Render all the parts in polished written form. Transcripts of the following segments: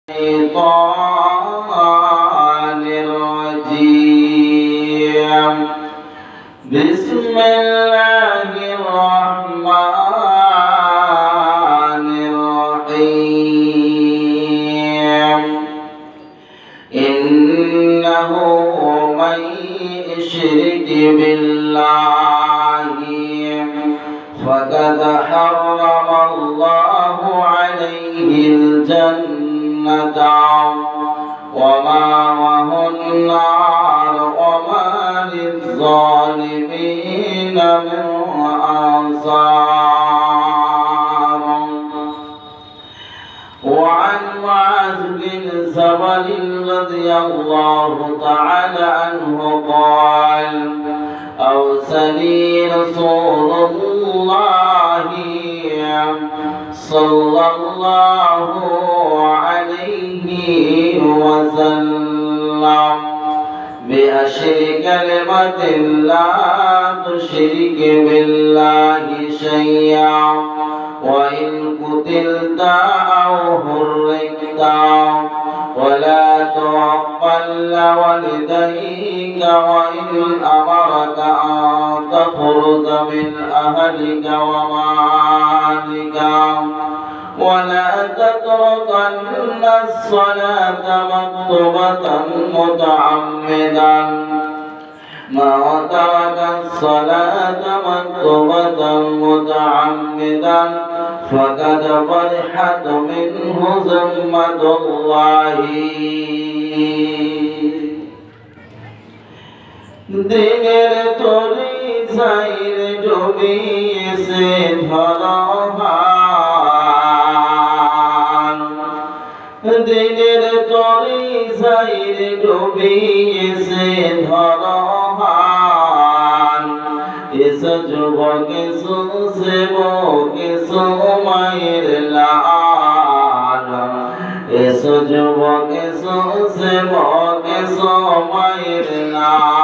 الشيطان الرجيم. بسم الله الرحمن الرحيم. إنه من يشرك بالله فقد حرم الله عليه الجنة ومأواه النار وما للظالمين من أنصار. وعن معاذ بن جبل رضي الله تعالى عنه قال: أوصاني رسول الله صلى الله عليه وسلم بأشر كلمة لا تشرك بالله شيئا وإن قتلت أو حرقت ولا تعقل والديك وإن أمرك أن تخرج من أهلك ومالك ولا تتركن الصلاة مكتوبة متعمدا ما ترك الصلاة مكتوبة متعمدا فقد برحت منه ذمة الله. দিনের তরি সাইর ডুবিয়েছে ধরহান, দিনের তরি সাইর ডুবিয়েছে ধরহান। এসো যুবক এসো সেবক এসো মায়ের লাল, এসো যুবক এসো সেবক এসো মায়ের লাল।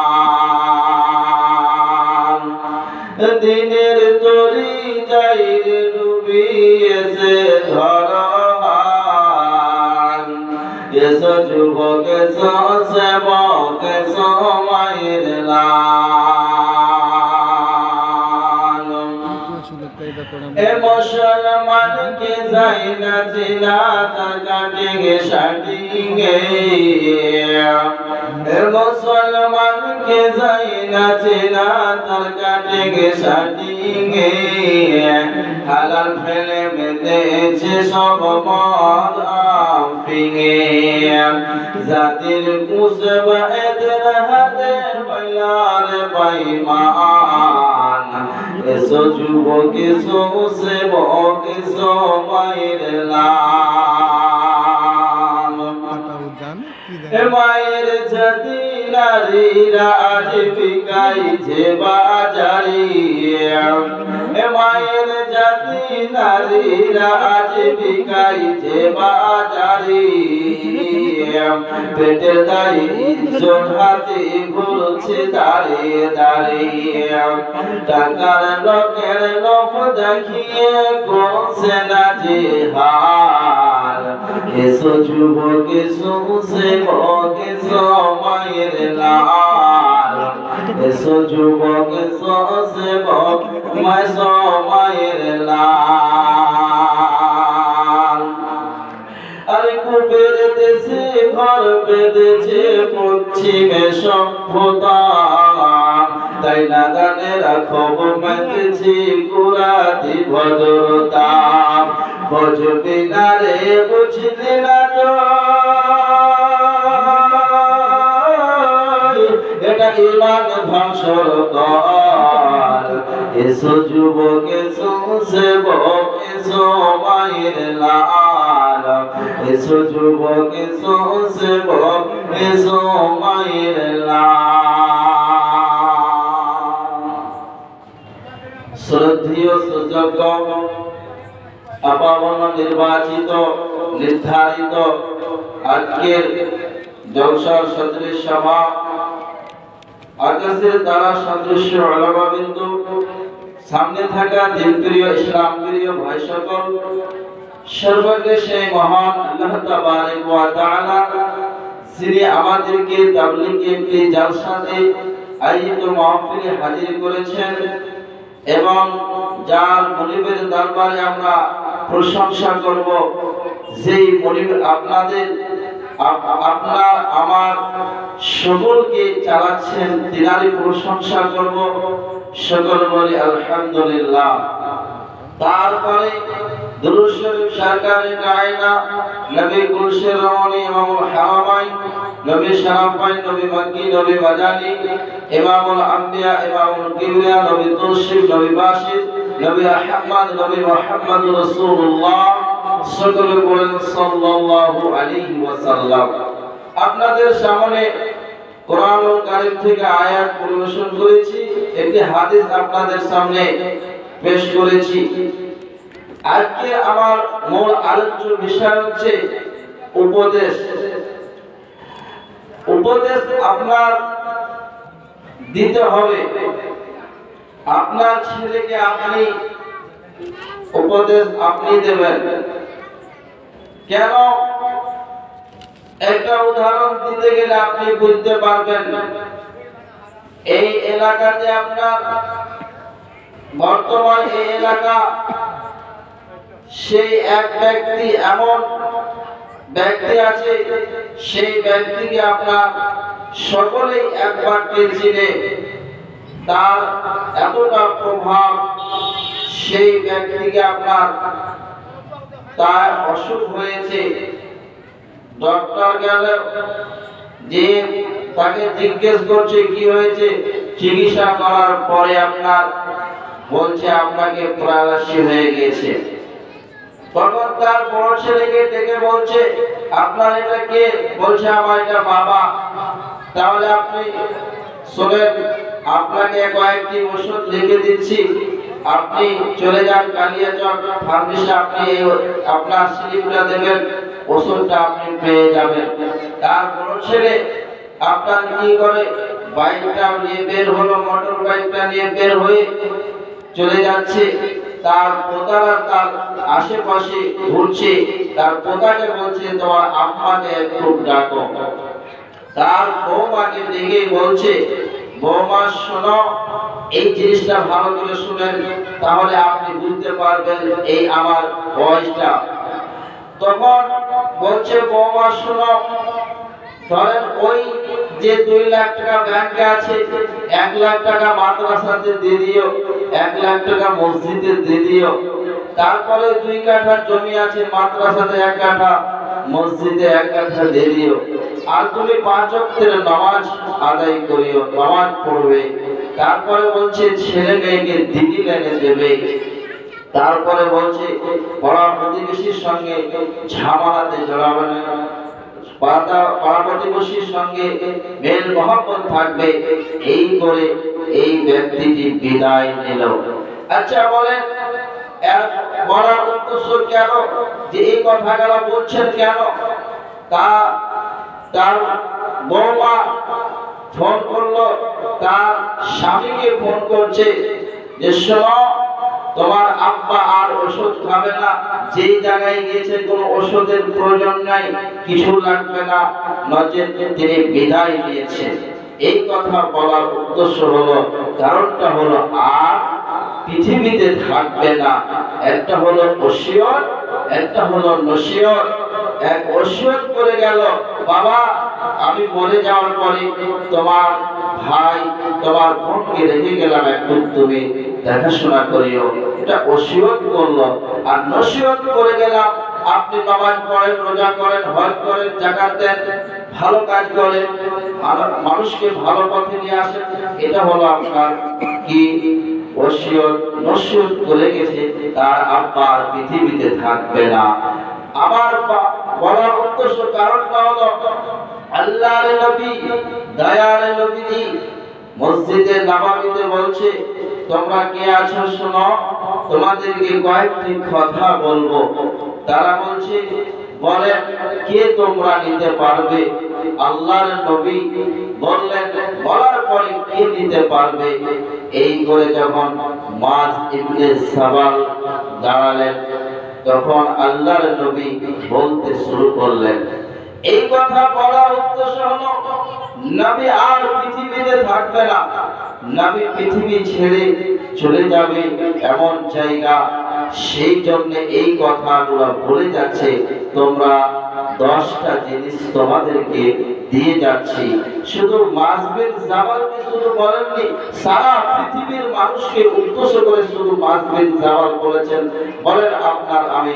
দিনের তরি যাইর ডুবিয়েছে ধরহান, এসো যুবক এসো সেবক এসো মায়ের লাল। এ মুসলমানকে যাই না চিনা তার কাটিংয়ে শাটিংয়ে, এ মুসলমানকে যাই না চিনা তার কাটিংয়ে শাটিংয়ে। হালাল ফেলে মেতেছে সব মদ আফিংয়ে, জাতির কুসবা এদের হাতে ময়লার বেঈমান। এসো যুবক এসো সেবক এসো মায়ের লাল। এ মায়ের জাতি নারীরা আজ বিকাইছে বাজারি, এ মায়ের জাতি নারীরা আজ বিকাইছে বাজারি। পেটের দাড়ি ইজ্জত হাতে ঘুরছে দাঁড়িয়ে দাঁড়িয়ে, টাকার লোকের লোভ দেখিয়ে করছে না যে হাল। এসো যুবক এসো সেবক এসো মায়ের লাল, এসো যুবক এসো সেবক এসো মায়ের লাল। আর কুবের দেশে ঘর বেঁধেছে পশ্চিমে সভ্যতা, তাই না গানে রাখব মেতেছি কুরাতি ভদ্রতা। বুঝবি না রে বুঝলি না তো এটা ইমান ধ্বংসর দল। এসো যুবক এসো সেবক এসো মায়ের লাল, এসো যুবক এসো সেবক এসো মায়ের লাল। শ্রদ্ধেয় সুযোগ্য আপাবন নির্বাচিত নির্ধারিত আজকের জলসার সদৃশ সভা, আকাশের তারা সদৃশ্য উলামাবৃন্দ, সামনে থাকা দিনপ্রিয় ইসলামপ্রিয় ভাই সকল, সর্বদা সেই মহান আল্লাহ তাবারক ওয়া তাআলা যিনি আমাদেরকে তাবলীগে একটি জালসাতে আয়োজিত মাহফিলে হাজির করেছেন এবং যার মনিবের দরবারে আমরা প্রশংসা করব, যেই মনিব আপনাদের আপনার আমার সকলকে চালাচ্ছেন, তিনারই প্রশংসা করব। সকল বলি আলহামদুলিল্লাহ। তারপরে দুরূদ শরীফ সরকারে কায়না নবী গুলশন রমণী ইমামুল হারামাইন নবী শরাফাইন নবী মক্কি নবী মাদানী ইমামুল আম্বিয়া ইমামুল কিবরিয়া নবী তৌসিফ নবী বাশির নবী আহমদ নবী মুহাম্মদ রাসূলুল্লাহ সকলে বলেন সাল্লাল্লাহু আলাইহি ওয়াসাল্লাম। আপনাদের সামনে কোরআনুল কারীম থেকে আয়াত পরিবেশন করেছি, একটি হাদিস আপনাদের সামনে পেশ করেছি। আজকে আমার মূল আলোচ্য বিষয় হচ্ছে উপদেশ। উপদেশ আপনার দিতে হবে। আপনার ছেলেকে আপনি উপদেশ আপনি দেবেন। কেন? একটা উদাহরণ দিতে গেলে আপনি বুঝতে পারবেন। এই এলাকাতে আপনার বর্তমান এই এলাকা, সেই এক ব্যক্তি এমন ব্যক্তি আছে, সেই ব্যক্তিকে আপনার সকলেই একবার চিনে, তার এতটা প্রভাব, সেই ব্যক্তিকে আপনার তার অসুখ হয়েছে, ডক্টর গেল যে তাকে জিজ্ঞেস করছে কি হয়েছে, চিকিৎসা করার পরে আপনার বলছে আপনাকে প্যারালাইসিস হয়ে গেছে। তখন তার বড় ছেলেকে ডেকে বলছে আপনার এটা কে? বলছে আমার এটা বাবা। তাহলে আপনি শুনেন, আপনাকে কয়েকটি ওষুধ লিখে দিচ্ছি, আপনি চলে যান কালিয়াচক ফার্মেসি, আপনি আপনার স্লিপটা দেবেন, ওষুধটা আপনি পেয়ে যাবেন। তার বড় ছেলে আপনার কি করে, বাইকটা নিয়ে বের হলো, মোটর বাইকটা নিয়ে বের হয়ে চলে যাচ্ছে। তার পোতারা তার আশেপাশে ঘুরছে, তার পোতাকে বলছে তোমার আম্মাকে একটু ডাকো। তার বৌমাকে ডেকে বলছে বৌমা শোনো, এই জিনিসটা ভালো করে শুনেন, তাহলে আপনি বুঝতে পারবেন এই আমার বয়সটা। তখন বলছে বৌমা শোনো, ধরেন ওই যে 2 লাখ টাকা ব্যাংকে আছে, 1 লাখ টাকা মাদ্রাসাতে দিয়ে দিও, 1 লাখ টাকা মসজিদে দিয়ে দিও। তারপরে 2 কাঠা জমি আছে, মাদ্রাসাতে 1 কাঠা, মসজিদে 1 কাঠা দিয়ে দিও। আর তুমি 5 ওয়াক্তের নামাজ আদায় করিও, নামাজ পড়বে। তারপরে বলছে ছেলে মেয়েকে দিদি এনে দেবে। তারপরে বলছে পাড়া প্রতিবেশীর সঙ্গে ঝামেলাতে জড়াবে না, পাড়া প্রতিবেশীর সঙ্গে মেল মহব্বত থাকবে। এই করে এই ব্যক্তিটি বিদায় নিল। আচ্ছা বলেন, বলার উদ্দেশ্য কেন, যে এই কথাগুলো বলছেন কেন? তার বৌমা ফোন করলো, তার স্বামীকে ফোন করছে যে শোনো, তোমার আব্বা আর ওষুধ খাবে না, যেই জায়গায় গিয়েছে কোনো ওষুধের প্রয়োজন নাই, কিছু লাগবে না, নচেৎ তিনি বিদায় নিয়েছেন। এই কথা বলার উদ্দেশ্য হলো, কারণটা হলো আর পৃথিবীতে থাকবে না। একটা হলো ওসিয়ত, একটা হলো নসিহত। এক ওসিয়ত করে গেল, বাবা আমি মরে যাওয়ার পরে তোমার ভাই তোমার বোনকে রেখে গেলাম, একটু তুমি দেখাশোনা করিও, এটা ওসিয়ত করলো। আর নসিহত করে গেলাম, আপনি নামাজ পড়েন, রোজা করেন, হজ করেন, যাকাত দেন, ভালো কাজ করেন, মানুষকে ভালো পথে নিয়ে আসেন, এটা হলো আপনার কি ওসিয়ত। নসিহত করে গেছে, তার আব্বা আর পৃথিবীতে থাকবে না। আমার বলার উদ্দেশ্য কারণটা হলো, আল্লাহর নবী দয়ার নবীজি মসজিদে নববীতে বলছে তোমরা কে আছো শোনো, তোমাদেরকে কয়েকটি কথা বলবো। তারা বলছে বলেন কে তোমরা নিতে পারবে? আল্লাহর নবী বললেন, বলার পরে কে নিতে পারবে? এই করে যখন মুআয ইবনে সাবাল দাঁড়ালেন, তখন আল্লাহর নবী বলতে শুরু করলেন, এই কথা বলার উদ্দেশ্য হলো নবী আর পৃথিবীতে থাকবে না, নবী পৃথিবী ছেড়ে চলে যাবে এমন জায়গা, সেই জন্য এই কথাগুলো বলে যাচ্ছে। তোমরা 10টা জিনিস তোমাদেরকে দিয়ে যাচ্ছি। শুধু মাসবিন জামালকে শুধু বলেননি, সারা পৃথিবীর মানুষকে উদ্দেশ্য করে শুধু মাসবিন জামাল বলেছেন। বলেন আপনার আমি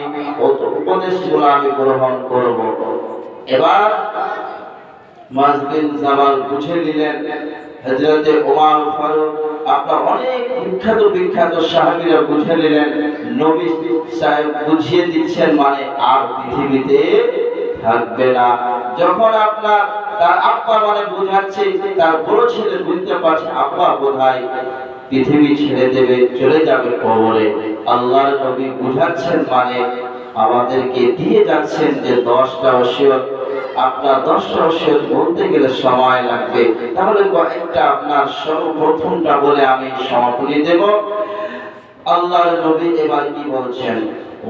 উপদেশগুলো আমি গ্রহণ করব। এবার মাসবিন জামাল বুঝে নিলেন। হযরতে ওমর ফারুক আপনার অনেক বিখ্যাত সাহাবীরা বুঝে নিলেন, নবী সাহেব বুঝিয়ে দিচ্ছেন মানে আর পৃথিবীতে থাকবে না। যখন আপনার তার আব্বা মানে বুঝাচ্ছে, তার বড় ছেলে বুঝতে পারছে আব্বা বোধহয় পৃথিবী ছেড়ে দেবে, চলে যাবে কবরে। আল্লাহর নবী বুঝাচ্ছেন মানে আমাদেরকে দিয়ে যাচ্ছেন যে 10টা ওসিয়ত। আপনার 10টা ওসিয়ত বলতে গেলে সময় লাগবে, তাহলে কয়েকটা আপনার সর্বপ্রথমটা বলে আমি সমাপনী দেব। আল্লাহর নবী এবার কি বলছেন,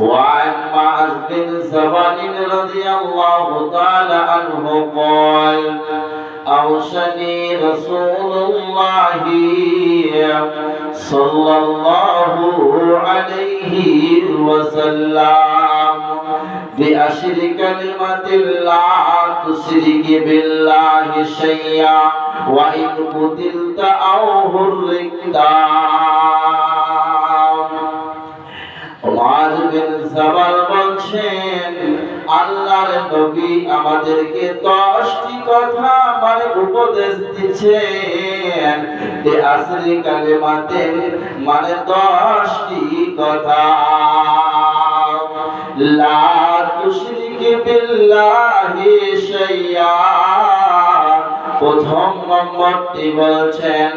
وعن معاذ بن جبل رضي الله تعالى عنه قال أوصاني رسول الله صلى الله عليه وسلم بأشر كلمة لا تشرك بالله شيئا وإن قتلت أو حرقت। মুআয বিন জাবাল বলছেন, আল্লাহর নবী আমাদেরকে 10টি কথা মানে উপদেশ দিচ্ছেন। তে আসরি কালিমাতের মানে 10টি কথা। লা তুশরিক বিল্লাহি শাইয়া। প্রথম নম্বরটি বলছেন,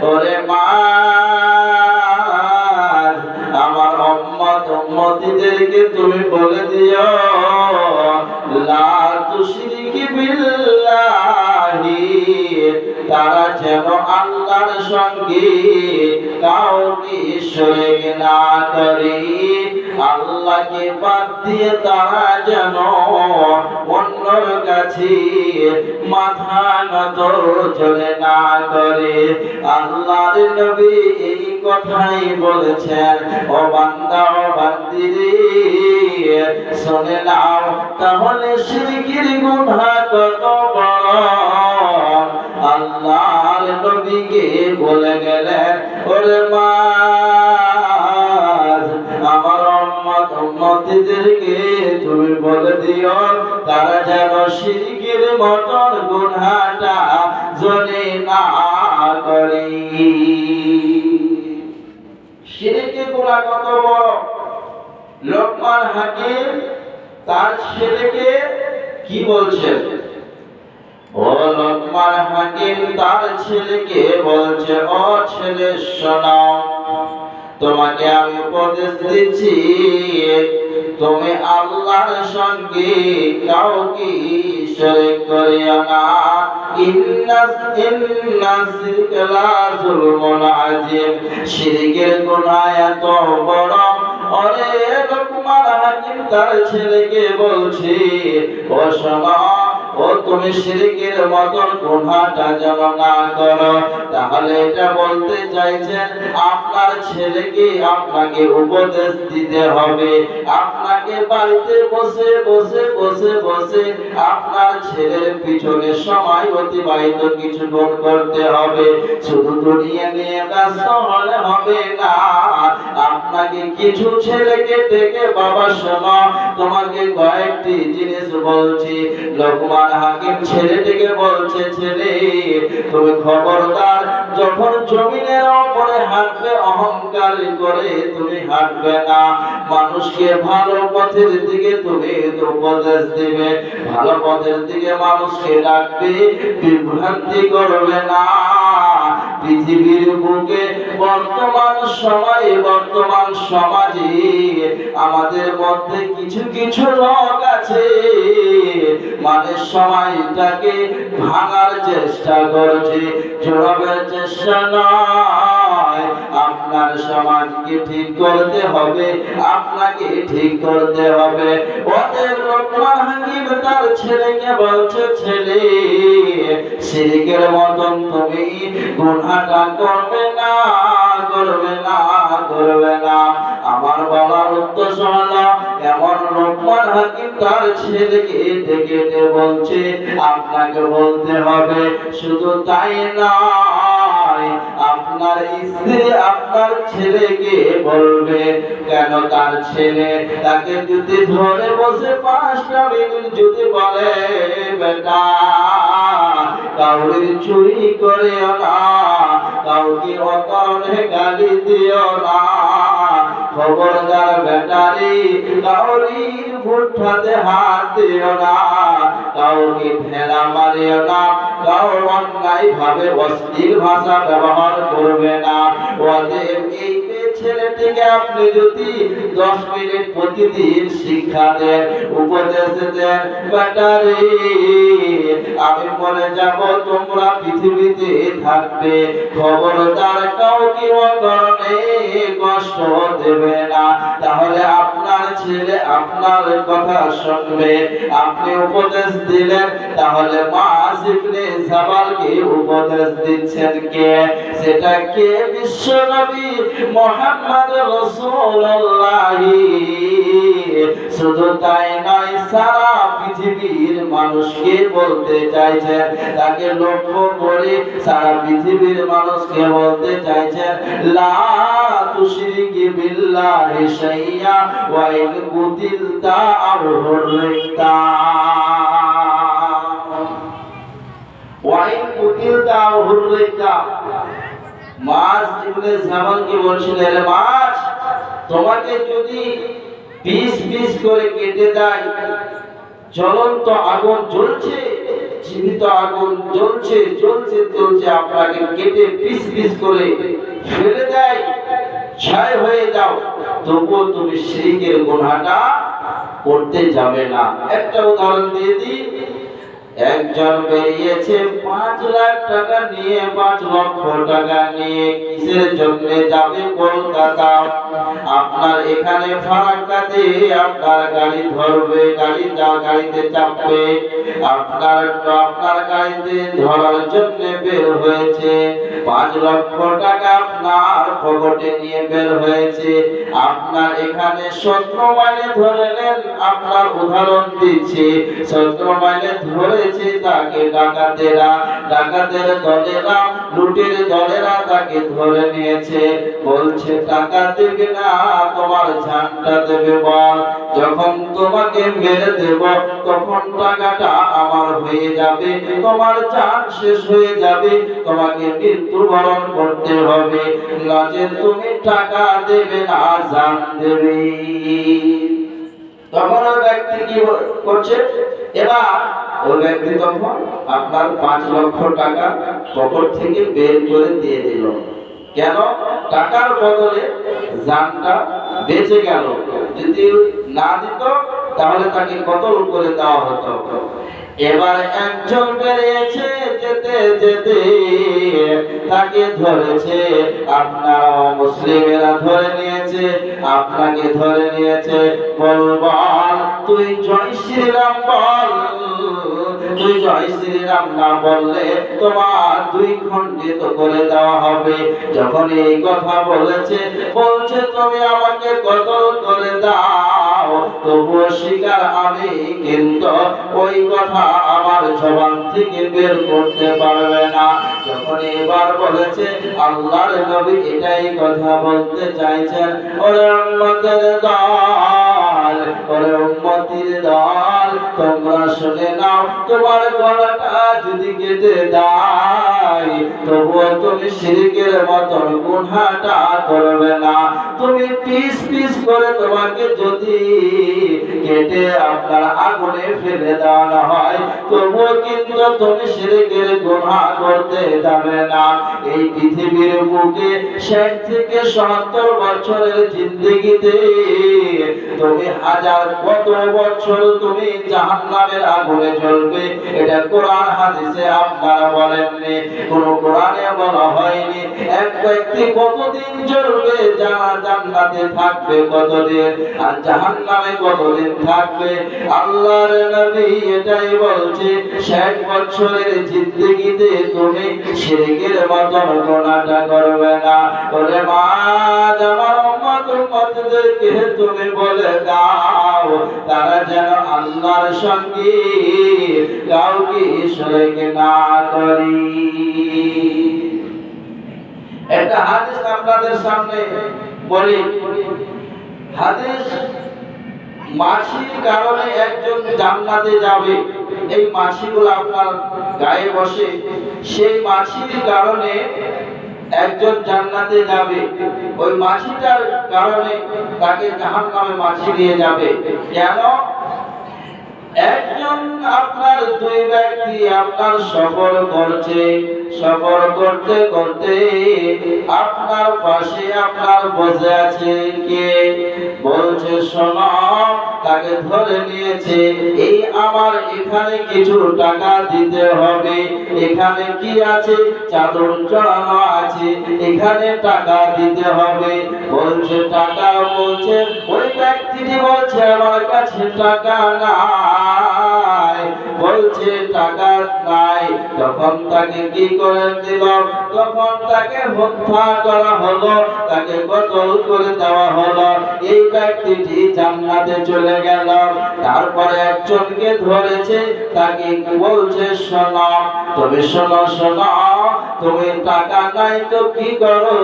ওরে মা আমার উম্মতিদেরকে তুমি বলে দিও, লা তুশরিক বিল্লাহি, তারা যেন আল্লাহর সঙ্গে কাউকে শরীক না করে। আল্লাহকে বাদ দিয়ে তারা যেন অন্যর কাছে মাথা নত চলে না করে। আল্লাহর নবী এই কথাই বলেছেন। ও বান্দা ও বান্দিরে শুনে নাও, তাহলে শিরকের গুনাহ কত বড়। আল্লাহর নবীকে বলে গেলেন, ওরে মা আমার উম্মতিদেরকে তুমি বলে দিও, তারা যেন শিরকের মতন গুনাহটা জনে না করে। শিরকের গুনাহ কত বড়। লোকমান হাকিম তার ছেলেকে কি বলছেন? ও লোকমান হাকিম তার ছেলেকে বলছে, ও ছেলে শোনো, তোমাকে আমি উপদেশ দিচ্ছি, তুমি আল্লাহর সঙ্গে কাউকে শরীক করিও না। শিরকের গুনাহ এত বড়। ওরে লোকমান হাকিম তার ছেলেকে বলছে, ও শোনো, ও তুমি শিরকের মতন গুনাহটা যেন না করো। তাহলে এটা বলতে চাইছেন আপনার ছেলেকে আপনাকে উপদেশ দিতে হবে। আপনাকে বাড়িতে বসে বসে বসে বসে আপনার ছেলের পিছনে সময় অতিবাহিত কিছুক্ষণ করতে হবে। শুধু দুনিয়া নিয়ে ব্যস্ত হলে হবে না। আপনাকে কিছু ছেলেকে ডেকে, বাবা শোনো, তোমাকে কয়েকটি জিনিস বলছি। লোকমান হাকিম ছেলেটিকে বলছে, ছেলে তুমি খবরদার যখন জমিনের উপরে হাঁটবে অহংকার করে তুমি হাঁটবে না। মানুষকে ভালো পথের দিকে তুমি উপদেশ দিবে, ভালো পথের দিকে মানুষকে ডাকবে, বিভ্রান্তি করবে না। পৃথিবীর বুকে বর্তমান সময়ে বর্তমান সমাজে আমাদের মধ্যে কিছু কিছু লোক আছে মানে সময়টাকে ভাঙার চেষ্টা করছে, জোড়াবার চেষ্টা নয়। আপনার সমাজকে ঠিক করতে হবে, আপনাকে ঠিক করতে হবে। ওদের লোকমান হাকিম তার ছেলেকে বলছে, ছেলে শিরকের মতন তুমি গুনাহটা করবে না, করবে না, করবে না। আমার বলার উদ্দেশ্য হলো এমন লোকমান হাকিম তার ছেলেকে ডেকে বলছে আপনাকে বলতে হবে। শুধু তাই নয়, আপনার স্ত্রী আপনার ছেলেকে বলবে। কেন? তার ছেলে তাকে যদি ধরে বসে 5টা মিনিট যদি বলে বেটা কাউরি চুরি করিও না, কাউকে অকারণে গালি দিও না, খবরদার বেটারি কাউরির ভুট্টাতে হাত দিও না, কাউকে ঠেলা মারিও না, কাউর অন্যায় ভাবে অশ্লীল ভাষা ব্যবহার করবে না। ওদের এই ছেলেটিকে আপনি যদি 10 মিনিট প্রতিদিন শিক্ষা দেন, উপদেশ দেন, বেটারে আমি মরে যাব, তোমরা পৃথিবীতে থাকবে, খবরদার কাউকে অকারণে কষ্ট দেবে না, তাহলে আপনার ছেলে আপনার কথা শুনবে। আপনি উপদেশ দিলেন, তাহলে মাআজ ইবনে জাবালকে উপদেশ দিচ্ছেন কে? সেটা কে? বিশ্বনবী মুহাম্মদ রাসূলুল্লাহ। শুধু তাই নয়, সারা পৃথিবীর মানুষকে বলতে চাইছেন, তাকে লক্ষ্য করে সারা পৃথিবীর মানুষকে বলতে চাইছেন, লা তুশরিকি বিল্লাহি শাইয়া ওয়া ইন কুতিলতা আও হুররিতা, ওয়া ইন কুতিলতা আও হুররিতা। মাআজ ইবনে জাবালকে বলছিলেন, রে মাআজ, তোমাকে যদি পিস পিস করে কেটে দেয়, জ্বলন্ত আগুন জ্বলছে, জীবিত আগুন জ্বলছে, জ্বলছে, জ্বলছে, আপনাকে কেটে পিস পিস করে ফেলে দেয়, ছাই হয়ে যাও, তবুও তুমি শিরকের গুনাহটা করতে যাবে না। একটা উদাহরণ দিয়ে দিই। একজন বেরিয়েছে 5 লাখ টাকা নিয়ে, 5 লক্ষ টাকা নিয়ে, কিসের জন্য যাবে? কলকাতা। আপনার এখানে ফারাক্কাতে আপনার গাড়ি ধরবে, গাড়িতে চাপবে, আপনার গাড়িতে ধরার জন্য বের হয়েছে, 5 লক্ষ টাকা আপনার পকেটে নিয়ে বের হয়েছে। আপনার এখানে 17 মাইলে ধরে নেন, আপনার উদাহরণ দিচ্ছি, 17 মাইলে ধরে তাকে ডাকাতের দলেরা, লুটের দলেরা তাকে ধরে নিয়েছে। বলছে টাকা দেবে না, তোমার জানটা দেবে বল। যখন তোমাকে মেরে দেব তখন টাকাটা আমার হয়ে যাবে, তোমার জান শেষ হয়ে যাবে, তোমাকে মৃত্যুবরণ করতে হবে, নচেৎ তুমি টাকা দেবে না, জান দেবে। তখন ওই ব্যক্তি কি করছে? এবার ওই ব্যক্তি তখন আপনার 5 লক্ষ টাকা পকেট থেকে বের করে দিয়ে দিল। কেন? টাকার বদলে জানটা বেঁচে গেল। যদি না দিত তাহলে তাকে কতল করে দেওয়া হতো। এবার একজন বেরিয়েছে, যেতে যেতে তাকে ধরেছে, আপনারা মুসলিমেরা ধরে নিয়েছে, আপনাকে ধরে নিয়েছে। বল, তুই জয় শ্রীরাম বল, তুই জয় শ্রীরাম না বললে তোমার 2 খণ্ডিত করে দেওয়া হবে। যখন এই কথা বলছে তুমি আমাকে কতল করে দাও, তবুও স্বীকার আমি কিন্তু ওই কথা আমার জবান থেকে বের করতে পারবে না। যখন এবার বলেছে, আল্লাহর নবী এটাই কথা বলতে চাইছেন, ওরে উম্মতের দল, ওরে উম্মতির দল, তোমরা শুনে নাও, তোমার গলাটা যদি কেটে দাও, নাই, তবুও তুমি শিরকের মতন গুনাহটা করবে না। তুমি পিস পিস করে তোমাকে যদি কেটে আপনার আগুনে ফেলে দেওয়া হয়, তবুও কিন্তু তুমি শিরকের গুনাহ করতে যাবে না। এই পৃথিবীর বুকে ৬০ থেকে ৭০ বছরের জিন্দেগিতে তুমি হাজার কত বছর তুমি জাহান্নামের আগুনে জ্বলবে, এটা কোরআন হাদিসে আপনারা বলেননি, কোন কোরআনে বলা হয়নি। এক ব্যক্তি কতদিন জ্বলবে, যারা জান্নাতে থাকবে কতদিন আর জাহান্নামে কতদিন থাকবে, আল্লাহর নবী এটাই বলছে। ৬০ বছরের জিন্দেগিতে তুমি শিরকের মতন গুনাহটা করবে না। ওরে মা, আমার উম্মতদেরকে তুমি বলে দাও তারা যেন আল্লাহর সঙ্গে কাউকে শরীক না করি। একটা হাদিস আপনাদের সামনে বলি। হাদিস, মাছির কারণে একজন জান্নাতে যাবে। এই মাছিগুলো আপনার গায়ে বসে, সেই মাছির কারণে একজন জান্নাতে যাবে। ওই মাছিটার কারণে তাকে জাহান্নামে মাছি নিয়ে যাবে। কেন? একজন আপনার দুই ব্যক্তি আপনার সফর করছে, সফর করতে করতে আপনার পাশে আপনার বসে আছে কে, বলছে শোনো, তাকে ধরে নিয়েছে, এই আমার এখানে কিছু টাকা দিতে হবে, এখানে কি আছে, চাদর চড়ানো আছে, এখানে টাকা দিতে হবে। বলছে টাকা, বলছে ওই ব্যক্তিটি বলছে আমার কাছে টাকা নাই, বলছে টাকা নাই। তখন তাকে কি করে দিল? তখন তাকে হত্যা করা হলো, তাকে কতল করে দেওয়া হলো। এই ব্যক্তিটি জান্নাতে চলে গেল। তারপরে একজনকে ধরেছে, তাকে বলছে শোনো, তবে শোনো শোনো, তুমি টাকা নাই তো কি করো,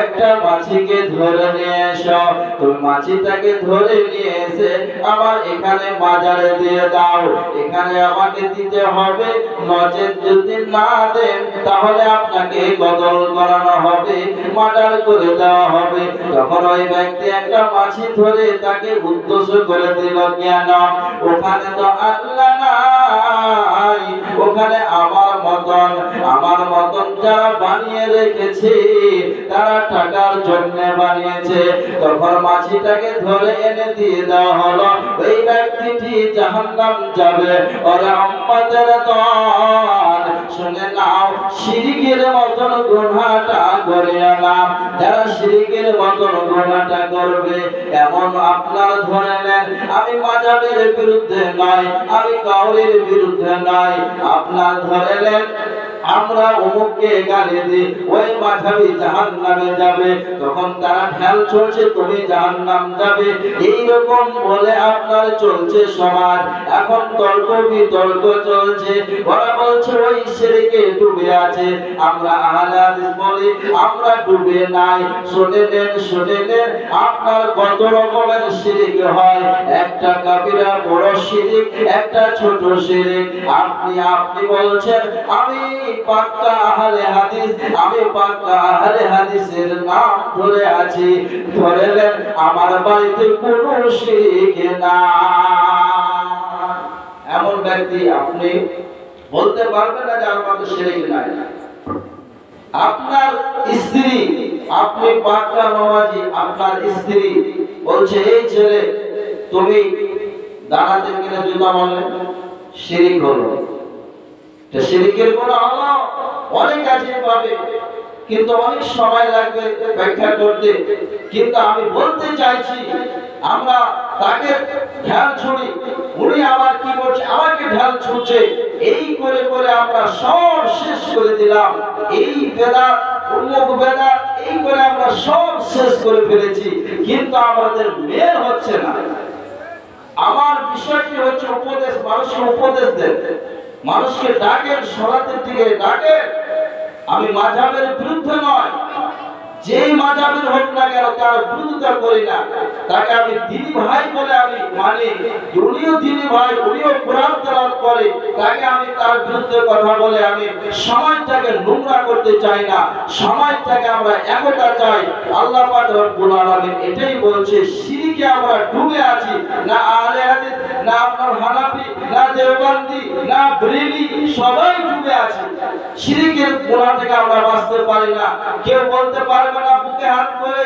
একটা মাছিকে ধরে নিয়ে এসো, তুমি মাছিটাকে ধরে নিয়ে এসে আমার এখানে বাজারে দিয়ে দাও, এখানে আমাকে দিতে হবে, নচেত যদি না দেন তাহলে আপনাকে কতল করানো হবে, মার্ডার করে দেওয়া হবে। তখন ওই ব্যক্তি একটা মাছি ধরে তাকে উদ্দেশ্য করে দিল, কেন? ওখানে তো আল্লাহ নাই, ওখানে আমার মতন যারা বানিয়ে রেখেছে তারা টাকার জন্য বানিয়েছে। তখন মাছিটাকে ধরে এনে দিয়ে দেওয়া হলো। এই ব্যক্তিটি জাহান্নাম যাবে। ওরে উম্মতের দল, শুনে নাও, শিরকের মতন গুনাহটা করিও না। যারা শিরকের মতন গুনাহটা করবে, এমন আপনার ধরে নেন, আমি মাযহাবের বিরুদ্ধে নয়, আমি কাউরির বিরুদ্ধে নয়, আপনার ধরে নেন আমরা অমুককে গালি দিই, ওই মাঝাবি জাহান্নামে যাবে, তখন তারা ঢাল চলছে তুমি জাহান্নাম যাবে, এইরকম বলে আপনার চলছে সমাজ। এখন তর্ক বিতর্ক চলছে, ওরা বলছে ওই শিরকে ডুবে আছে, আমরা আহলে হাদিস বলি আমরা ডুবে নাই। শুনে নেন আপনার কত রকমের শিরক হয়, একটা কাবিরা বড় শিরক, একটা ছোট শিরক। আপনি বলছেন আমি পাক্কা আহলে হাদিস, আমি পাক্কা আহলে হাদিসের নাম ধরে আছি, ধরেলেন আমার বাড়িতে কোনো শিরক না। এমন ব্যক্তি আপনি বলতে পারবেন না যে আমার বাড়িতে শিরক নাই। আপনার স্ত্রী, আপনি পাক্কা নামাজি, আপনার স্ত্রী বলছে এই ছেলে তুমি দাঁড়াতে গেলে জুতা মারলে, শিরক হলো। শিরকের গুনাহ হলো, অনেক আছে পাবে, কিন্তু অনেক সময় লাগবে ব্যাখ্যা করতে। কিন্তু আমি বলতে চাইছি, আমরা তাকে ঢাল ছুড়ি, উনি আবার কি করছে, আমাকে ঢাল ছুড়ছে, এই করে করে আমরা সব শেষ করে দিলাম। এই বেদাত, উন্মুখ বেদাত, এই করে আমরা সব শেষ করে ফেলেছি, কিন্তু আমাদের মেল হচ্ছে না। আমার বিষয়টি হচ্ছে উপদেশ, মানুষকে উপদেশ দেন, মানুষকে ডাকেন, সলাতের দিকে ডাকেন। আমি মাযহাবের বিরুদ্ধে নয়, যেই মাযহাবের হোক না কেন তার বিরোধিতা করি না, তাকে আমি দিনী ভাই বলে আমি মানি। উনিও দিনী ভাই, উনিও কোরআন তেলাওয়াত করে, তাকে আমি তার বিরুদ্ধে কথা বলে আমি সমাজটাকে নোংরা করতে চাই না, সমাজটাকে আমরা একতা চাই। আল্লাহ পাক রব্বুল আলামিন এটাই বলছে, শিরকে আমরা ডুবে আছি। না আহলে হাদিস, না আপনার হানাফি, না দেওবন্দি, না বরেলি, সবাই ডুবে আছে শিরকের গুনাহ থেকে। আমরা বাঁচতে পারি না। কেউ বলতে পারবে না বুকে হাত করে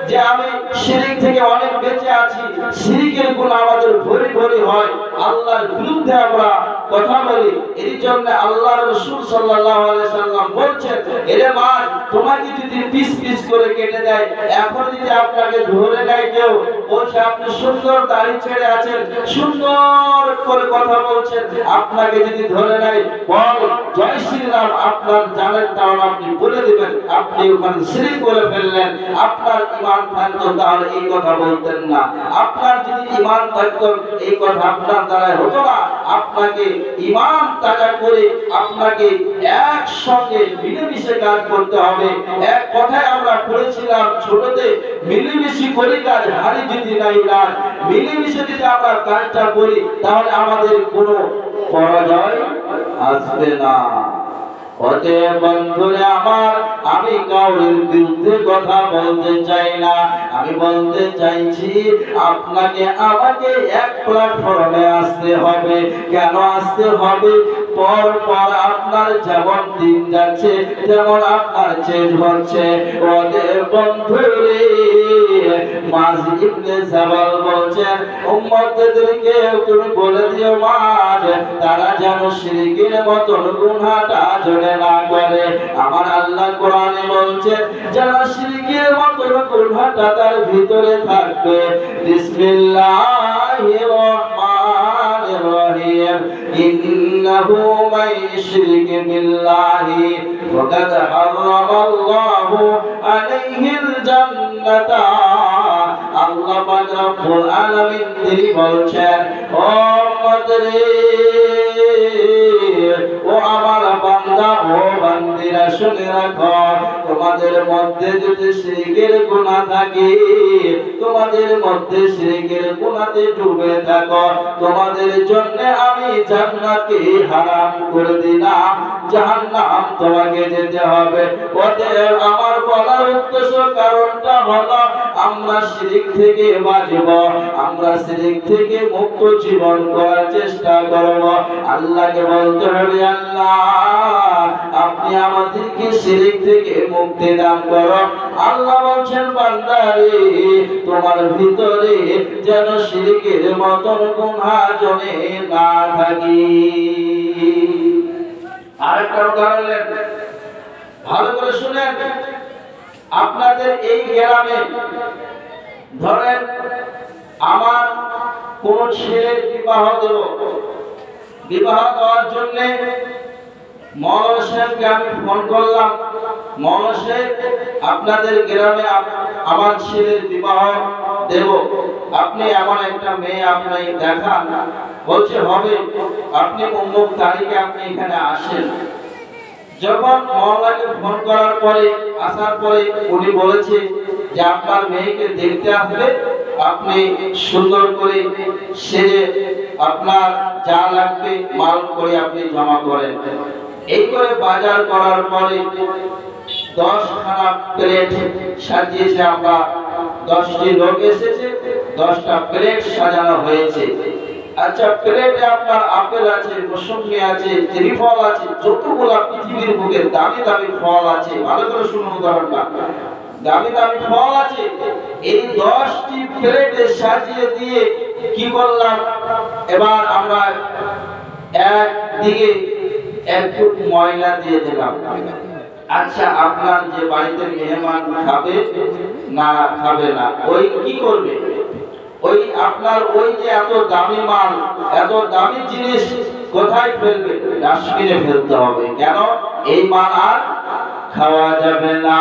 যে আমি শিরক থেকে অনেক বেঁচে আছি। শিরকের গুনাহ আমাদের ভরি ভরি হয়, আল্লাহর বিরুদ্ধে আমরা কথা বলি। এর জন্য আল্লাহর রাসূল সাল্লাল্লাহু আলাইহি সাল্লাম বলছেন, এরে মা, তোমাকে যদি পিস পিস করে কেটে দেয়, এখন যদি আপনাকে ধরে নেয় কেউ, বলছে আপনি সুন্দর দাড়ি ছেড়ে আছেন, সুন্দর করে কথা বলছেন, আপনাকে যদি ধরে নেয়, বল জয় শ্রীরাম, আপনার জানের কারণ আপনি বলে দিবেন, আপনি ওখানে শিরক করে ফেললেন। আপনার ঈমান থাকতো তাহলে এই কথা বলতেন না। আপনার যদি ঈমান থাকতো এই কথা আপনার দ্বারা হতো না। আপনাকে ঈমান তাজা করে আপনাকে একসঙ্গে মিলেমিশে কাজ করতে হবে। এক কথায় আমরা পড়েছিলাম ছোটতে, মিলেমিশে করি কাজ, হারি যদি নাই কাজ। মিলেমিশে যদি আমরা কাজটা করি তাহলে আমাদের কোনো পরাজয় আসবে না। অতএব বন্ধুরা আমার, আমি কাউরির বিরুদ্ধে কথা বলতে চাই না। আমি বলতে চাইছি আপনাকে আমাকে এক প্ল্যাটফর্মে আসতে হবে। কেন আসতে হবে? পর পর আপনার যেমন দিন যাচ্ছে তেমন আপনার চেঞ্জ হচ্ছে। অতএব বন্ধুরে, মাঝ ইবনে জাবাল বলছেন, উম্মতদেরকে তুমি বলে দিও মাঝ, তারা যেন শিরকের মতন গুনাহটা জনে না করে। আমার আল্লাহ কোরআনে বলছেন, যারা শিরকের মতন গুনাহটা তার ভিতরে থাকবে। বিসমিল্লাহির রহমানির রহিম, ইন্নাহু মান ইউশরিক বিল্লাহি ফাকাদ হারামাল্লাহু আলাইহিল জান্নাতা। আল্লাহ পাক রব্বুল আলামিন তিনি বলছেন, ও উম্মতরে, ও আমার বান্দা, ও বান্দিরা, শুনে রাখো, তোমাদের মধ্যে যদি শিরকের গুনাহ থাকে, তোমাদের মধ্যে শিরকের গুনাহে ডুবে থাকো, তোমাদের জন্য আমি জান্নাতকে হারাম করে দিলাম, জাহান্নাম তোমাকে যেতে হবে। অতএব আমার বলার উদ্দেশ্য কারণটা হলো, আমরা শিরক থেকে বাঁচব, আমরা শিরক থেকে মুক্ত জীবন করার চেষ্টা করব। আল্লাহকে বলতে হবে, আল্লাহ আপনি আমাদেরকে শিরক থেকে মুক্তি দান করো। আল্লাহ বলছেন, বান্দারে, তোমার ভিতরে যেন শিরকের মতন গুনাহ জমে না থাকে। আরেকটা উদাহরণ নেন, ভালো করে শুনেন। আপনাদের এই গ্রামে ধরেন আমার কোন ছেলের বিবাহ দেব, বিবাহ দেওয়ার জন্য মৌলানা সাহেবকে আমি ফোন করলাম, মৌলানা সাহেব আপনাদের গ্রামে আমার ছেলের বিবাহ দেব, আপনি এমন একটা মেয়ে আপনি দেখান। বলছে হবে, আপনি অমুক তারিখে আপনি এখানে আসেন। যখন মৌলানাকে ফোন করার পরে, আসার পরে উনি বলেছে যে আপনার মেয়েকে দেখতে আসবে, আপনি সুন্দর করে সেজে আপনার যা লাগবে মাল করে আপনি জমা করেন। এই করে বাজার করার পরে 10খানা প্লেট সাজিয়েছে। আমরা 10টি লোক এসেছে, 10টা প্লেট সাজানো হয়েছে। আচ্ছা, প্লেটে আপনার আপেল আছে, মৌসুমী আছে, ত্রিফল আছে, যতগুলা পৃথিবীর বুকে দামি দামি ফল আছে। ভালো করে শুনুন উদাহরণটা, দামি দামি ফল আছে। এই 10টি প্লেটে সাজিয়ে দিয়ে কি করলাম, এবার আমরা একদিকে একটু ময়লা দিয়ে দিলাম। আচ্ছা, আপনার যে বাড়িতে মেহমান খাবে না খাবে না, ওই কি করবে? ওই আপনার ওই যে এত দামি মাল, এত দামি জিনিস কোথায় ফেলবে? ডাস্টবিনে ফেলতে হবে। কেন? এই মাল আর খাওয়া যাবে না।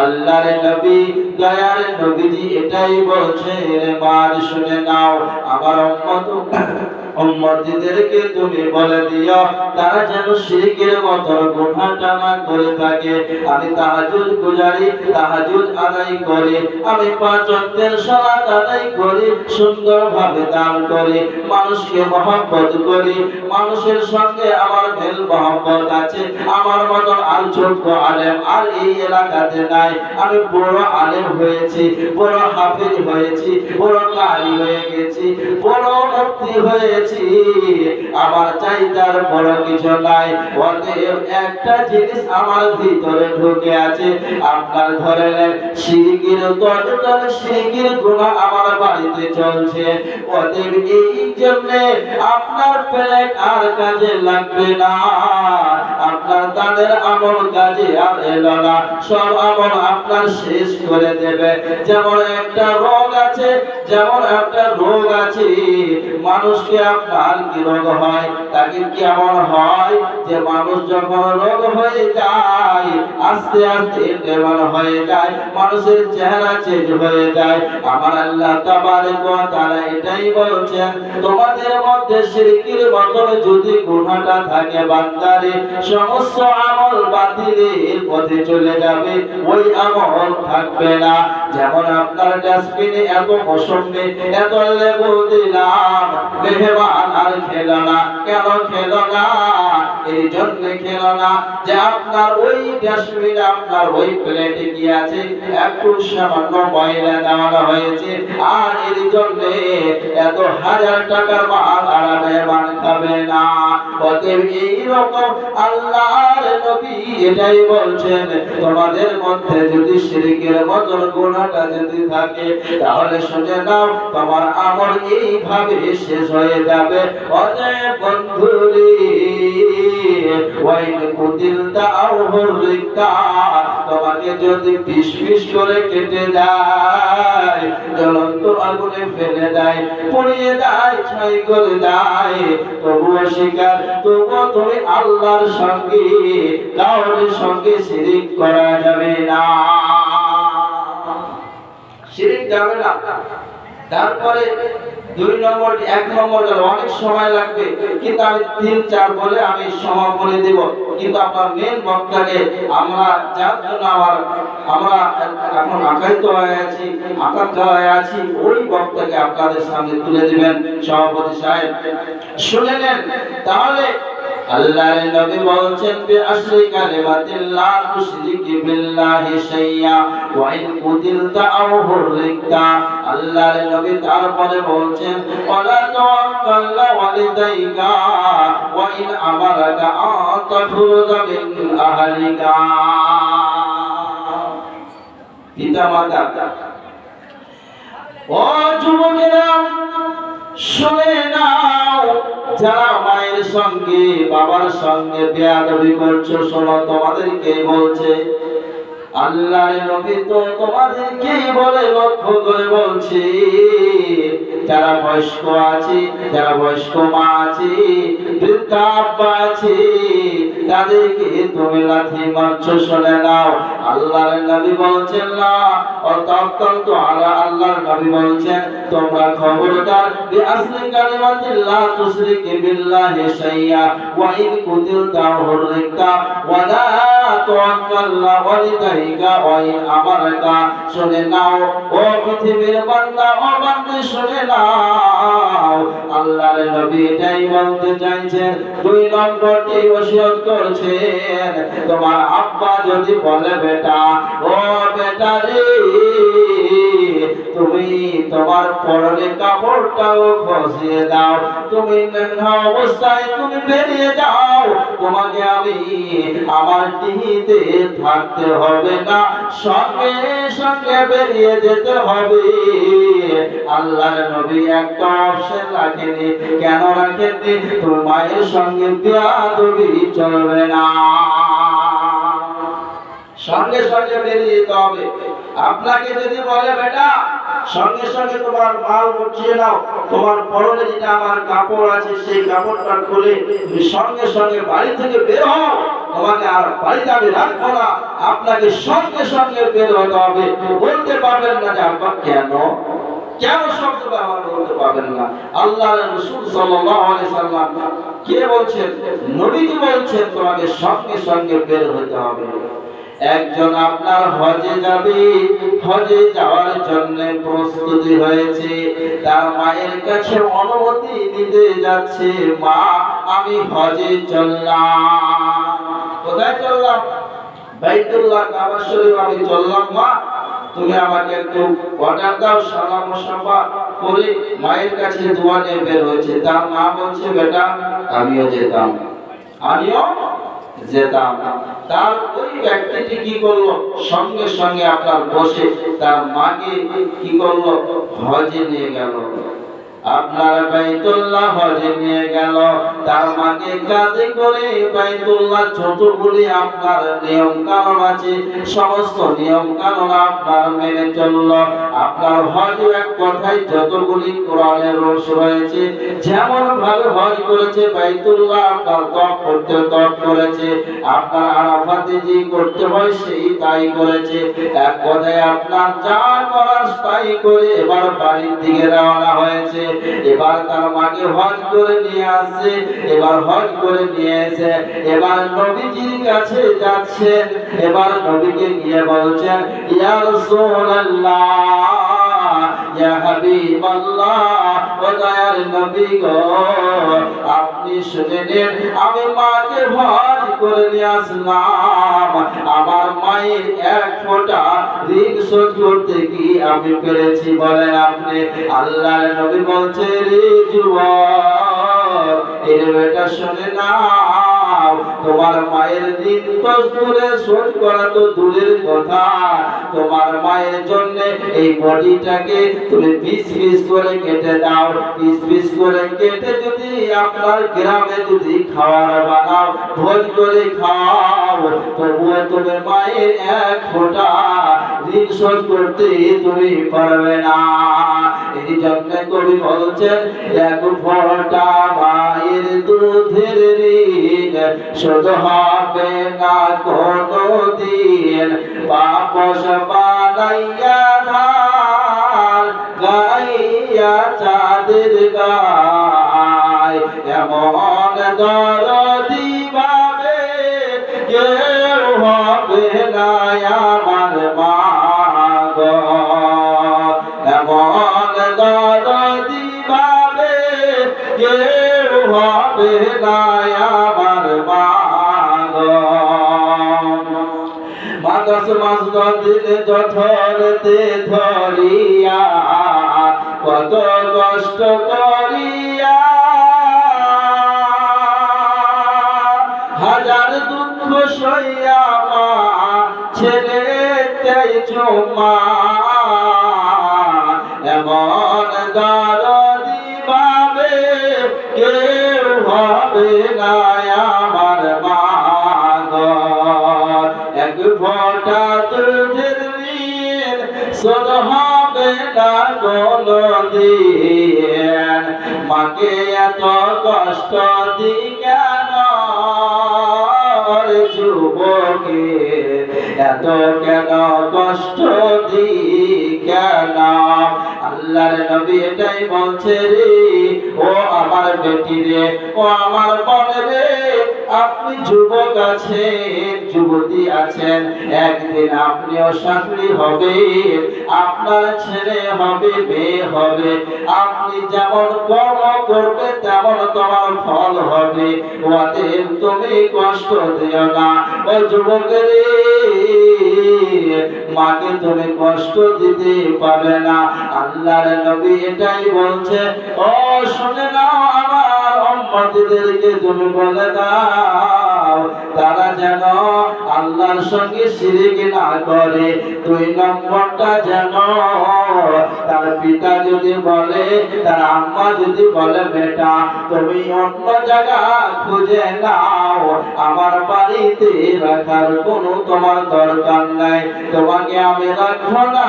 আল্লাহর নবী, দয়ার নবীজি এটাই বলছেন, মার শুনে নাও, আমার উম্মত উম্মতীদেরকে তুমি বলে দিও তারা যেন শিরকের মতো গুনাহটা না করে থাকে। আমি তাহাজ্জুদ গুজারি, তাহাজ্জুদ আদায় করি, আমি 5 ওয়াক্তের সালাত আদায় করি, সুন্দরভাবে দান করি, মানুষকে মহব্বত করি, মানুষের সঙ্গে আমার মেল মহব্বত আছে। আমার মতন আর যোগ্য আলেম আর এই এলাকাতে নাই। আমি বড় আলেম হয়েছি, বড় হাফেজ হয়েছি, বড় কারি হয়ে গেছি, বড় মুফতি হয়েছি, আমার চাইতার বড় কিছু নাই। অতএব একটা জিনিস আমার ভিতরে ঢুকে আছে, আপনার ধরেন শিরকের তলে তলে শিরকের গুনাহ আমার বাড়িতে চলছে। অতএব এই জন্য আপনার প্লেট আর কাজে লাগবে না, আপনার তাদের আমল কাজে আর এলো না, সব আমল আপনার শেষ করে দেবে। যেমন একটা রোগ আছে, যেমন একটা রোগ আছে, মানুষকে আপনার কি রোগ হয়, তাকে কেমন হয় যে মানুষ যখন রোগ হয়ে যায় আস্তে আস্তে কেমন হয়ে যায়, মানুষের চেহারা চেঞ্জ হয়ে যায়। আমার আল্লাহ তাবারক ওয়া তাআলা এটাই বলছেন, তোমাদের মধ্যে শিরকের মতন যদি গুনাহটা থাকে বান্দারে, সমস্ত আমল বাতিলের পথে চলে যাবে, ওই আমল থাকবে না। যেমন আপনার ডাস্টবিনে এত মৌসুমে এত লেবু দিলাম, মেহমান আর খেলো না, কেন খেলো না? এই জন্য খেলো না যে আপনার ওই ডাস্টবিনে, আপনার ওই প্লেটে কি আছে, একটু সামান্য ময়লা দেওয়া হয়েছে, আর এর জন্য এত হাজার টাকার মাল আর মেহমান খাবে না। অতএব এইরকম আল্লাহর নবী এটাই বলছেন, তোমাদের মধ্যে যদি শিরকের মতন গুনাহটা যদি থাকে তাহলে শুনে নাও তোমার আমল এইভাবে শেষ হয়ে যাবে। অতএব বন্ধুরে, ওয়াইন কুতিলতা আও হুররিকতা, তোমাকে যদি পিস পিস করে কেটে দেয়, জ্বলন্ত আগুনে ফেলে দেয়, পুড়িয়ে দেয়, ছাই করে দেয়, তবুও স্বীকার, তবুও তুমি আল্লাহর সঙ্গে কাউর সঙ্গে শিরিক করা যাবে না, শিরিক যাবে না। তারপরে 2 নম্বর, 1 নম্বর অনেক সময় লাগবে, কিন্তু আমি 3-4 বলে আমি সময় বলে দেব। কিন্তু আপনার মেন বক্তাকে আমরা যার জন্য আমরা এখন আকাঙ্ক্ষিত হয়ে আছি, আকাঙ্ক্ষা হয়ে আছি, ওই বক্তাকে আপনাদের সামনে তুলে দিবেন সভাপতি সাহেব, শুনে নেন। তাহলে আল্লাহর নবী বলছেন, বিআশরি কালিমাতিন লা তুশরিকি বিল্লাহি শাইয়া ওয়া ইন কুতিলতা আও হুররিকতা। আল্লাহর নবী তারপরে বলছেন, ওয়ালা তাওয়াক্কালনা ওয়ালিদাইকা ওয়া ইন আমারাকা আন তাখরুজা মিন আহলিকা। পিতামাতা, ও যুবকেরা শুনে নাও, যারা মায়ের সঙ্গে বাবার সঙ্গে বেয়াদবি করছো, শোনো তোমাদেরকে বলছে আল্লাহর নবী, তো তোমাদেরকেই বলে লক্ষ্য করে বলছি, যারা বয়স্ক আছে, যারা বয়স্ক মা আছে, বৃদ্ধা আব্বা আছে, তাদেরকে তুমি লাথি মারছো, শুনে নাও। আল্লাহর নবী বলছেন না অত্যন্ত আল্লাহর নবী বলছেন, তোমরা খবরদার বিআসলি কালিমাতিন লা তুশরিকি বিল্লাহি শাইয়া ওয়া ইন কুতিলতা হুররিকতা ওয়া লা তাওয়াক্কালনা ওয়ালিদাইকা ওয়া ইন আমারাকা। শুনে নাও ও পৃথিবীর বান্দা, ও বান্দী শুনে নাও, আল্লাহর নবী এটাই বলতে চাইছেন। 2 নম্বরটি ওসিয়ত করছেন, তোমার আব্বা যদি বলে বেটা, ও বেটা রে, তুমি তোমার পরনে কাপড়টাও খসিয়ে দাও, তুমি নগ্ন অবস্থায় তুমি বেরিয়ে যাও, তোমাকে আমি আমার টিহিতে থাকতে হবে না, সঙ্গে সঙ্গে বেরিয়ে যেতে হবে। আল্লাহর নবী একটা অপশন রাখেনি, কেন রাখেননি? তোর মায়ের সঙ্গে বেয়াদবি চলবে না, সঙ্গে সঙ্গে বেরিয়ে যেতে হবে। আপনাকে যদি বলে বেটা সঙ্গে সঙ্গে তোমার মাল গুছিয়ে নাও, তোমার পরনে যেটা আমার কাপড় আছে সেই কাপড়টা খুলে তুমি সঙ্গে সঙ্গে বাড়ি থেকে বের হও, তোমাকে আর বাড়িতে আমি রাখবো না, আপনাকে সঙ্গে সঙ্গে বের হতে হবে। বলতে পারবেন না যে আব্বা কেন, কেন শব্দ ব্যবহার করতে পারবেন না? আল্লাহর রাসূল সাল্লাল্লাহু আলাইহি সাল্লাম কে বলছেন? নবীজি বলছেন তোমাকে সঙ্গে সঙ্গে বের হতে হবে। একজন আপনার হজে যাবে, হজে যাওয়ার জন্য প্রস্তুতি হয়েছে, তার মায়ের কাছে অনুমতি নিতে যাচ্ছে, মা আমি হজে চললাম। কোথায় চললাম? বাইতুল্লাহ কাবা শরীফ আমি চললাম, মা তুমি আমাকে একটু অর্ডার দাও। সালাম মুসাফা করে মায়ের কাছে দোয়া নিয়ে বের হয়েছে। তার মা বলছে বেটা আমিও যেতাম, আমিও যেতাম। তার ওই ব্যক্তিটি কি করলো? সঙ্গে সঙ্গে আপনার বসে তার মাকে কি করলো? হজে নিয়ে গেল। আপনার বাইতুল্লাহ হজে নিয়ে গেল, তার মাকে কাঁধে করে বাইতুল্লাহ যতগুলি আপনার নিয়ম কানুন আছে সমস্ত নিয়ম কানুন আপনার মেনে চললো। আপনার হজ এক কথায় যতগুলি কোরআনের রুলস রয়েছে যেমন ভাবে হজ করেছে বাইতুল্লাহ আপনার তওয়াফ করতে তওয়াফ করেছে, আপনার আরাফাতে যে করতে হয় সেই তাই করেছে। এক কথায় আপনার যা করার তাই করে এবার বাড়ির দিকে রওনা হয়েছে। এবার তার মাকে হজ করে নিয়ে আসছে, এবার হজ করে নিয়ে এসে এবার নবীজির কাছে যাচ্ছেন। এবার নবীকে গিয়ে বলছেন ইয়া রাসূলুল্লাহ, ইয়া হাবিবাল্লাহ, ও দয়ার নবী গো আপনি শুনে নিন আমি মাকে হজ করে নিয়ে আসলাম, আমার মায়ের এক ফোঁটা ঋণ শোধ করতে কি আমি পেরেছি বলেন আপনি? আল্লাহর নবী বলছে রে যুবক, এর বেটা শুনে নাও, তোমার মায়ের ঋণ তো দূরে শোধ করা তো দূরের কথা, তোমার মায়ের জন্য এই বডিটাকে তুমি পিস পিস করে কেটে দাও। পিস পিস করে কেটে যদি আপনার গ্রামে যদি খাবার বানাও, ভোজ করে খাও, তবুও তুমি মায়ের এক ফোঁটা ঋণ শোধ করতে তুমি পারবে না। এই জন্য কবি বলছেন এক ফোঁটা মায়ের দুধের ঋণ শোধ হবে না কোনো দিন, বাপস বানাইয়া ধার গাইয়া চাঁদের গায়, এমন দরদি ভাবে কেউ হবে না আমার মা গো, এমন দরদি ভাবে কেউ হবে না আমার মা গো। মা 10 মাস 10 দিন জঠরতে ধরিয়া কত কষ্ট করিয়া, হাজার দুঃখ সইয়া মা ছেলেতে চুমা, এমন দরদি ভাবে কেউ হবে না আমার মা গো, এক ফোঁটা দুধের ঋণ শোধ হবে না কোনো দিন, মাকে এত কষ্ট দি কেন যুবকে, এত কেন কষ্ট দি কেন? আল্লাহর নবী এটাই বলছে রে ও আমার বেটি রে, ও আমার বোন রে, আপনি যুবক আছেন, যুবতী আছেন, একদিন আপনিও শাশুড়ি হবে, আপনার ছেলে হবে, মেয়ে হবে, আপনি যেমন কর্ম করবে তেমন তোমার ফল হবে। অতএব তুমি কষ্ট দিও না ও যুবক রে, মাকে তুমি কষ্ট দিতে পারবে না। আল্লাহর নবী এটাই বলছে, ও শুনে নাও আমার উম্মতদেরকে তুমি বলে দাও তারা যেন আল্লাহর সঙ্গে শিরক না করে। 2 নম্বরটা যেন তার পিতা যদি বলে, তার আম্মা যদি বলে বেটা তুমি অন্য জায়গা খুঁজে নাও, আমার বাড়িতে রাখার কোনো তোমার দরকার নাই, তোমাকে আমি রাখবো না,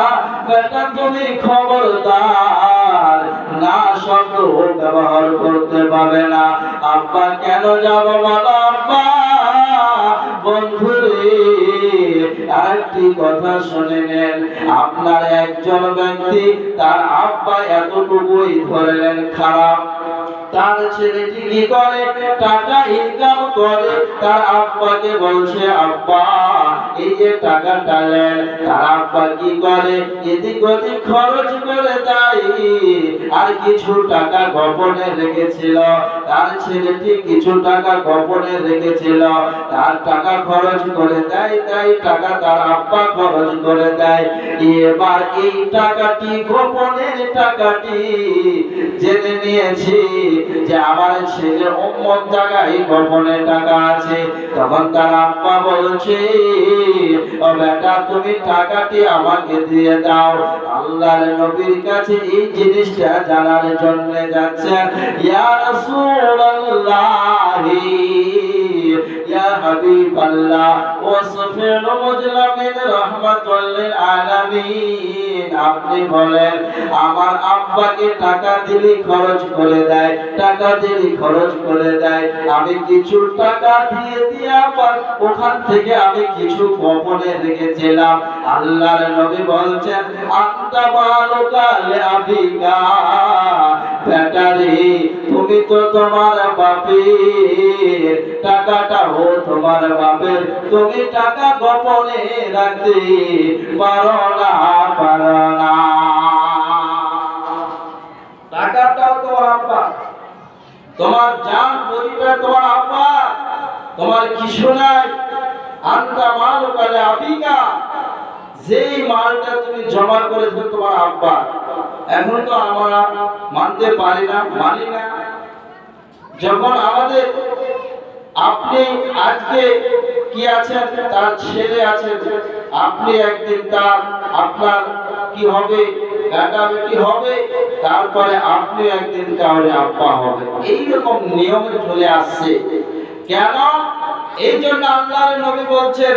বেটা তুমি খবরদার না শব্দ ব্যবহার করতে পারবে না। আব্বা কেন যাব বলো? আব্বা বন্ধুরে আরেকটি কথা শুনে নেন। আপনার একজন ব্যক্তি তার আব্বা এতটুকুই ধরলেন খারাপ, তার ছেলেটি কি করে, টাকা ইনকাম করে, তার আব্বাকে বলছে আব্বা এই যে টাকা টালেন, তার আব্বা কি করে, এদিক ওদিক খরচ করে দেয়, আর কিছু টাকা গোপনে রেখেছিল, তার ছেলেটি কিছু টাকা গোপনে রেখেছিল, তার টাকা খরচ করে দেয়, তাই টাকা তার আব্বা খরচ করে দেয়। এবার এই টাকাটি, গোপনের টাকাটি জেনে নিয়েছি যে আমার ছেলে অমুক জায়গায় গোপনে টাকা আছে, তখন তার আব্বা বলছে ও বেটা তুমি টাকাটি আমাকে দিয়ে দাও। আল্লাহর নবীর কাছে এই জিনিসটা জানার জন্য যাচ্ছেন। ইয়া রাসূলুল্লাহ ইয়া হাবিবাল্লাহ ওয়াসফিল মুজলামিন রাহমাতুল লিল আলামিন, আপনি বলেন আমার আব্বাকে টাকা দিলে খরচ করে দেয়, টাকা দিলে খরচ করে দেয়, আমি কিছু টাকা দিয়ে আবার ওখান থেকে আমি কিছু গোপনে রেখেছিলাম। আল্লাহর নবী বলছেন আনতা মালুকা লিআবিকা, বেটারে তুমি তো তোমার বাপের টাকাটা ও তোমার বাপের, তুমি টাকা গোপনে রাখতে পারো না, পারো না। টাকাটাও তোমার আব্বা, তোমার জান পরিটা তোমার আব্বা, তোমার কিছু নাই। আনতা মালুকা লিআবিকা, যেই মালটা তুমি জমা করেছো তোমার আব্বা, এখন তো আমরা মানতে পারি না, মানি না। যখন আমাদের আপনি আজকে কি আছেন, তার ছেলে আছে, আপনি একদিন তার আপনার কি হবে, বেটা বেটি হবে, তারপরে আপনি একদিন কাউরে আব্বা হবে, এইরকম নিয়ম চলে আসছে। কেন? এই জন্য আল্লাহর নবী বলছেন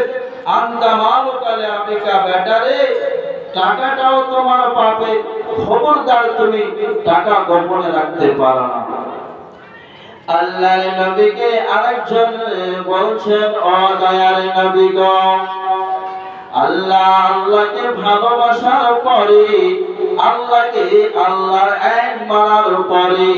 আনতা মালুকা লিআবিকা, বেটারে টাকাটাও তোমার পাবে, খবরদার তুমি টাকা গোপনে রাখতে পারো না। আল্লাহর নবীকে আরেকজন বলছেন ও দয়ার নবী গো, আল্লাহকে ভালোবাসার পরে, আল্লাহকে আল্লাহর এক মানার পরে,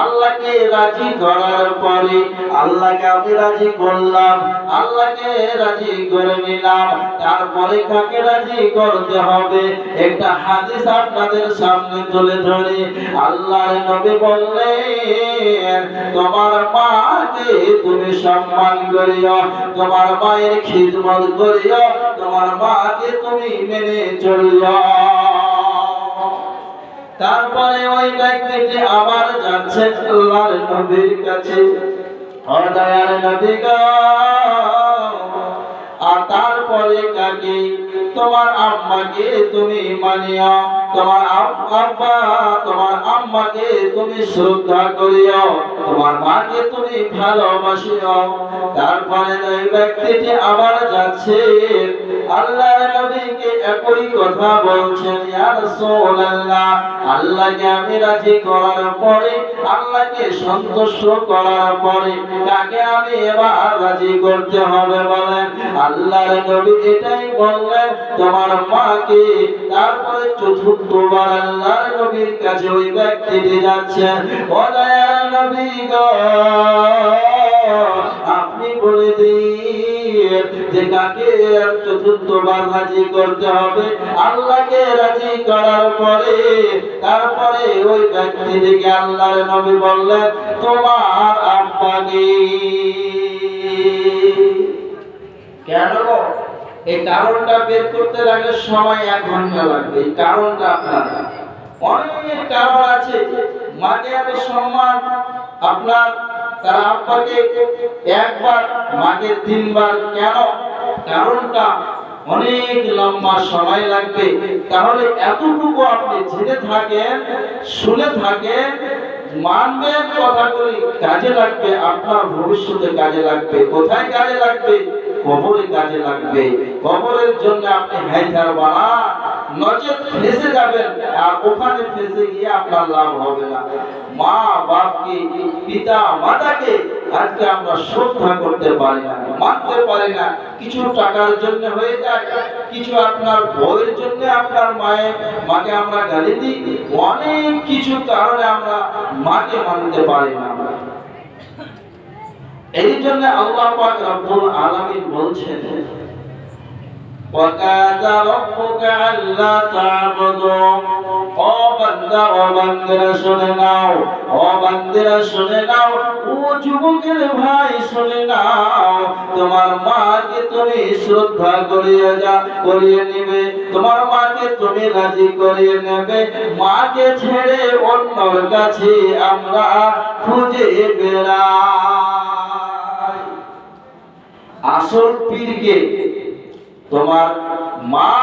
আল্লাহকে রাজি করার পরে, আল্লাহকে আমি রাজি করলাম, আল্লাহকে রাজি করে নিলাম, তারপরে কাকে রাজি করতে হবে একটা হাদিস আপনাদের সামনে তুলে ধরে। আল্লাহর নবী বললেন তোমার মাকে তুমি সম্মান করিও, তোমার মায়ের খিদমত করিও, তোমার মাকে তুমি মেনে চলিও। তারপরে ওই ব্যক্তিটি আবার যাচ্ছে আল্লাহর নবীর কাছে, ও দয়ার নবী গো, আর তারপরে কাকে, তোমার আম্মাকে তুমি মানিও, তোমার আব্বা তোমার আম্মাকে তুমি শ্রদ্ধা করিও, তোমার মাকে তুমি ভালোবাসিও। তারপরে ওই ব্যক্তিটি আবার যাচ্ছে আল্লাহর নবীকে একই কথা বলছেন, ইয়া রাসূলুল্লাহ আল্লাহকে আমি রাজি করার পরে, আল্লাহকে সন্তুষ্ট করার পরে কাকে আমি এবার রাজি করতে হবে বলেন? আল্লাহর নবী এটাই বললেন তোমার মাকে। তারপরে চতুর্থবার আল্লাহর নবীর কাছে ওই ব্যক্তিটি যাচ্ছেন, ও দয়ার নবী গো আপনি বলে দিন যে কাকে চতুর্থবার রাজি করতে হবে। আল্লাহকে রাজি করার পরে তারপরে ওই ব্যক্তিটিকে আল্লাহর নবী বললেন তোমার আব্বাকে। কেন? এই কারণটা বের করতে লাগলে সময় 1 ঘন্টা লাগবে। এই কারণটা আপনার অনেক কারণ আছে। মাকে এত সম্মান, আপনার তার আব্বাকে একবার, মাকে 3 বার। কেন? কারণটা অনেক লম্বা সময় লাগবে। তাহলে এতটুকু আপনি জেনে থাকেন, শুনে থাকেন, মানবেন, কথাগুলি কাজে লাগবে, আপনার ভবিষ্যতে কাজে লাগবে। কোথায় কাজে লাগবে? কবরে কাজে লাগবে। কবরের জন্য আপনি হাইতার বানান, নচেত ফেঁসে যাবেন, আর ওখানে ফেঁসে গিয়ে আপনার লাভ হবে না। মা বাপকে, পিতা মাতাকে আজকে আমরা শ্রদ্ধা করতে পারি না, মানতে পারি না। কিছু টাকার জন্য হয়ে যায়, কিছু আপনার বউয়ের জন্য আপনার মাকে আমরা গালি দিই, অনেক কিছু কারণে আমরা মাকে মানতে পারি না। এই জন্য আল্লাহ পাক রব্বুল আলামিন বলছেন, ওয়াকাযা রাব্বুকা আল্লা তা'বুদু, ও বান্দা ও বান্দিরা শুনে নাও, ও বান্দিরা শুনে নাও, ও যুবকের ভাই শুনে নাও, তোমার মাকে তুমি শ্রদ্ধা করিয়ে নেবে, তোমার মাকে তুমি রাজি করিয়ে নেবে। মাকে ছেড়ে অন্যর কাছে আমরা খুঁজে বেড়াই। আসল পীরকে তোমার মা।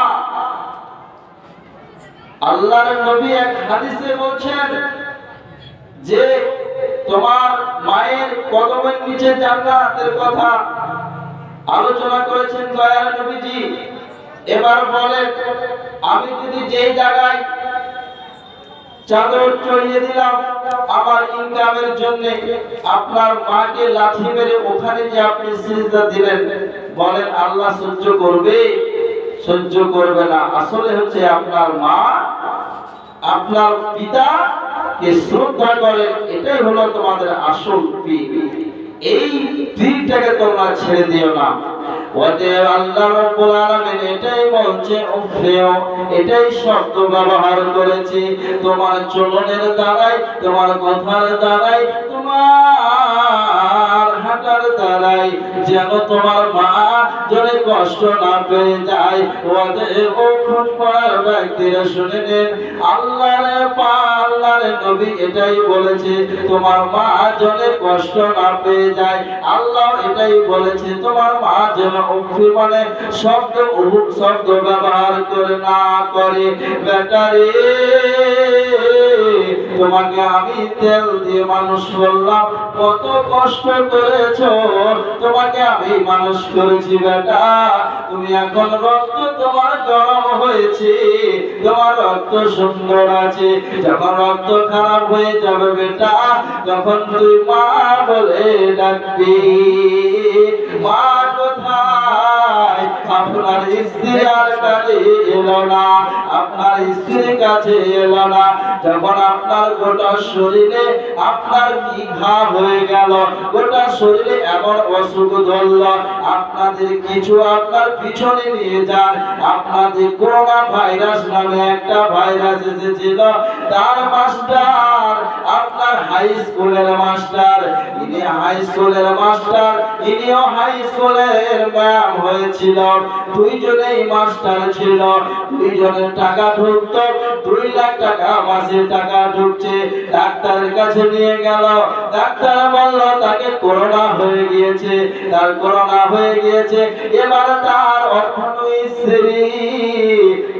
আল্লাহর নবী এক হাদিসে বলছেন যে তোমার মায়ের কদমের নিচে জান্নাতের কথা আলোচনা করেছেন দয়াল নবীজি। এবার বলেন, আমি যদি যেই জায়গায় চাদর চড়িয়ে দিলাম আমার ইনকামের জন্য, আপনার মাকে লাথি মেরে ওখানে যে আপনি সিজদা দিলেন, বলেন আল্লাহ সহ্য করবে? সহ্য করবে না। আসলে হচ্ছে আপনার মা, আপনার পিতা কে শ্রদ্ধা করেন, এটাই হলো তোমাদের আসল পীর। এই পীরটাকে তোমরা ছেড়ে দিও না। ওদের আল্লাহ রাব্বুল আলামিন এটাই বলছে, উফরেও এটাই শব্দ ব্যবহার করেছে তোমার চলনের দ্বারাই, তোমার কথার দ্বারাই, তোমার হাঁটার দ্বারাই, যেন তোমার মা জনে কষ্ট না পেয়ে যায়। ওদের ওখন পড়ার ব্যক্তিরা শুনে নেন, আল্লাহর নবী এটাই বলেছে, তোমার মা জনে কষ্ট না পেয়ে যায়। আল্লাহ এটাই বলেছে, তোমার মা যেন মানে শব্দ ব্যবহার করে না করে। বেটারে, তোমাকে আমি তেল দিয়ে মানুষ করলাম, কত কষ্ট করেছো, তোমাকে আমি মানুষ করেছি বেটা। তুমি এখন রক্ত তোমার গরম হয়েছে, তোমার রক্ত সুন্দর আছে, যখন রক্ত খারাপ হয়ে যাবে বেটা, তখন তুই মা বলে ডাকবি। মা কোথায়? আপনার স্ত্রী আর কাছে এলো না, আপনার স্ত্রীর কাছে এলো না, যখন আপনার গোটা শরীরে আপনার কি ঘা হয়ে গেল, গোটা শরীরে এমন অসুখ ধরল, আপনাদের কিছু আপনার পিছনে নিয়ে যান। আপনাদের করোনা ভাইরাস নামে একটা ভাইরাস এসেছিল, তার মাস্টার আপনার হাই স্কুলের মাস্টার, ইনি হাই স্কুলের মাস্টার, ইনিও হাই স্কুলের ম্যাম হয়েছিল। দুইজনেই মাস্টার ছিল, দুইজনের টাকা ঢুকতো, 2 লাখ টাকা মাসে টাকা ঢুকছে। ডাক্তারের কাছে নিয়ে গেল, ডাক্তার বলল তাকে করোনা হয়ে গিয়েছে, তার করোনা হয়ে গিয়েছে। এবার তার অর্থনৈতিক স্ত্রী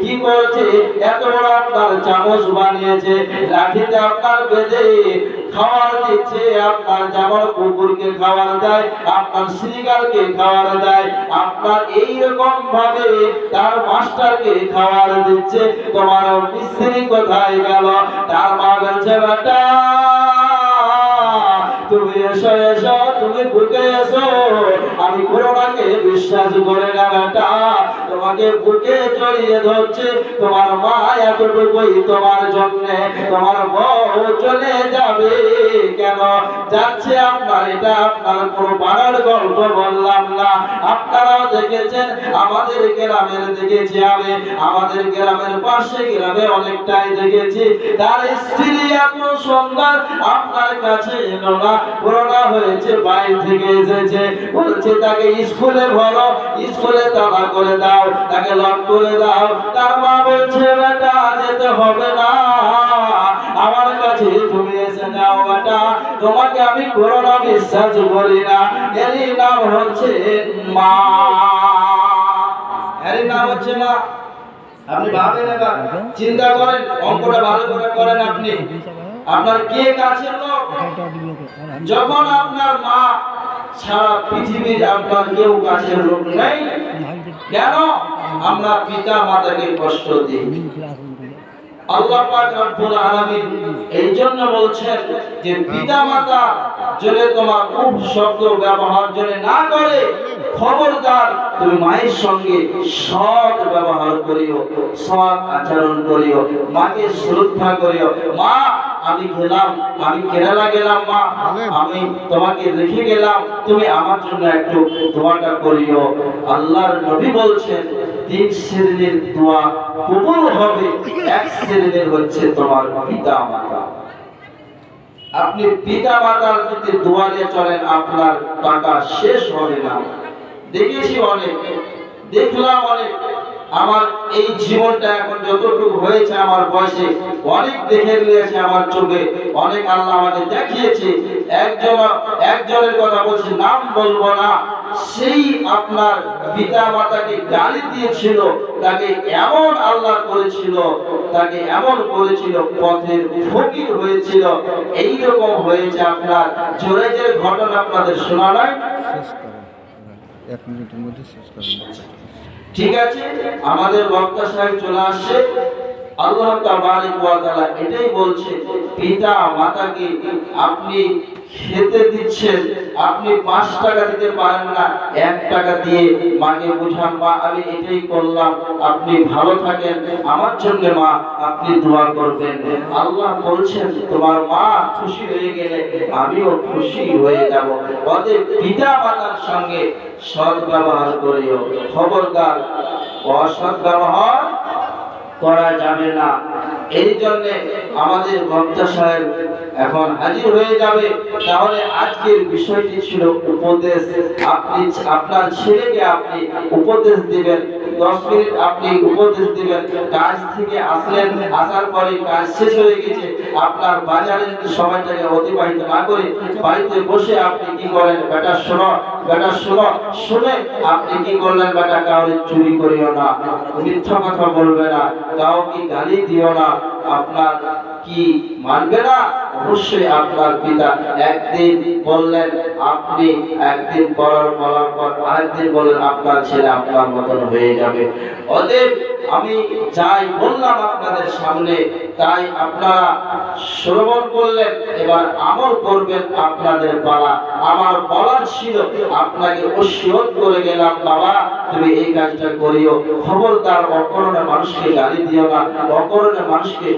কি করছে, এত বড় আপনার চামচ বানিয়েছে, লাঠিতে আপনার বেঁধে খাবার দিচ্ছে। আপনার যেমন কুকুরকে খাবার দেয়, আপনার শ্রীগালকে খাবার দেয়, আপনার এইরকম ভাবে তার মাস্টারকে খাবার দিচ্ছে। তোমার স্ত্রী কোথায় গেল? তার মা বলছে, বেটা তুমি এসো এসো, তুমি বুকে এসো, আমি করোনাকে বিশ্বাস করে না বেটা, তোমাকে বুকে জড়িয়ে ধরছে। তোমার মা এতটুকুই তোমার জন্য, তোমার বউ চলে যাবে কেন যাচ্ছে আপনার, এটা আপনার কোনো বাড়ার গল্প বললাম না। আপনারাও দেখেছেন, আমাদের গ্রামের দেখেছি, আমি আমাদের গ্রামের পাশে গ্রামে অনেকটাই দেখেছি, তার স্ত্রী এত সুন্দর, আপনার কাছে এলো না, করোনা হয়েছে, বাইরে থেকে এসেছে, বলছে তাকে স্কুলে ভরো, স্কুলে তালা করে দাও, তাকে লক করে দাও। তার মা বলছে, বেটা যেতে হবে না, আমার কাছে তুমি এসে যাও বেটা, তোমাকে আমি করোনা বিশ্বাস করি না। এরই নাম হচ্ছে মা, এরই নাম হচ্ছে মা। আপনি ভাবেন, এবার চিন্তা করেন, অঙ্কটা ভালো করে করেন। আপনি আপনার কে কাছের লোক? যখন আপনার মা সারা পৃথিবীর আপনার কেউ কাছের লোক নেই, কেন আমরা পিতা মাতাকে কষ্ট দিই? আল্লাহ পাক রব্বুল আলামিন এই জন্য বলছেন যে পিতামাতা যদি তোমার উফ শব্দ ব্যবহার যদি না করে, খবরদার তুমি মায়ের সঙ্গে সৎ ব্যবহার করিও, সৎ আচরণ করিও, মাকে শ্রদ্ধা করিও। মা আমি গেলাম, আমি কেরালা গেলাম, মা আমি তোমাকে রেখে গেলাম, তুমি আমার জন্য একটু দোয়াটা করিও। আল্লাহর নবী বলছেন 3 শ্রেণীর দোয়া কবুল হবে, 1 শ্রেণীর হচ্ছে তোমার পিতা মাতা। আপনি পিতা মাতার যদি দোয়া নিয়ে চলেন, আপনার টাকা শেষ হবে না। দেখেছি অনেক, দেখলাম অনেক, আমার এই জীবনটা এখন যতটুকু হয়েছে আমার বয়সে অনেক দেখে নিয়েছে আমার চোখে, অনেক আল্লাহ আমাকে দেখিয়েছে। একজনের কথা বলছি, নাম বলবো না, সেই আপনার পিতা মাতাকে গালি দিয়েছিল, তাকে এমন আল্লাহ করেছিল, তাকে এমন করেছিল, পথের ফকির হয়েছিল। এইরকম হয়েছে আপনার জোরে জোরে ঘটনা আপনাদের শোনা নাই? 1 মিনিটের মধ্যে শেষ করুন। ঠিক আছে, আমাদের বক্তা সাহেব চলে আসছে। আল্লাহ তাবারক ওয়া তাআলা এটাই বলছে, পিতা মাতাকে আপনি খেতে দিচ্ছেন, আপনি 5 টাকা দিতে পারেন না, 1 টাকা দিয়ে মাকে বুঝান, মা আমি এটাই করলাম, আপনি ভালো থাকেন, আমার জন্য মা আপনি দোয়া করবেন। আল্লাহ বলছেন তোমার মা খুশি হয়ে গেলে আমিও খুশি হয়ে যাব। অতএব পিতা মাতার সঙ্গে সৎ ব্যবহার করিও, খবরদার অসৎ ব্যবহার করা যাবে না। এই জন্য আমাদের বক্তা সাহেব এখন হাজির হয়ে যাবে। তাহলে আজকের বিষয়টি ছিল উপদেশ। আপনি আপনার ছেলেকে আপনি উপদেশ দিবেন, 10 মিনিট আপনি উপদেশ দিবেন। কাজ থেকে আসলেন, আসার পরে কাজ শেষ হয়ে গেছে, আপনার বাজারের সময়টাকে অতিবাহিত না করে বাড়িতে বসে আপনি কি করেন, বেটা শোনো, বেটা শোনো, শুনে আপনি কি করলেন, বেটা কাউকে চুরি করিও না, মিথ্যা কথা বলবে না, কাউকে গালি দিও না। আপনার কি মানবে না? অবশ্যই আপনার পিতা একদিন বললেন, আপনি একদিন বলার পর আরেকদিন বলেন আপনার ছেলে আপনার মতন হয়ে যাবে। অতএব আমি যাই বললাম আপনাদের সামনে, তাই আপনারা শ্রবণ করলেন, এবার আমল করবেন আপনাদের পালা। আমার বলার ছিল, আপনাকে ওসিয়ত করে গেলাম, বাবা তুমি এই কাজটা করিও, খবরদার অকারণে মানুষকে গালি দিও না, অকারণে মানুষকে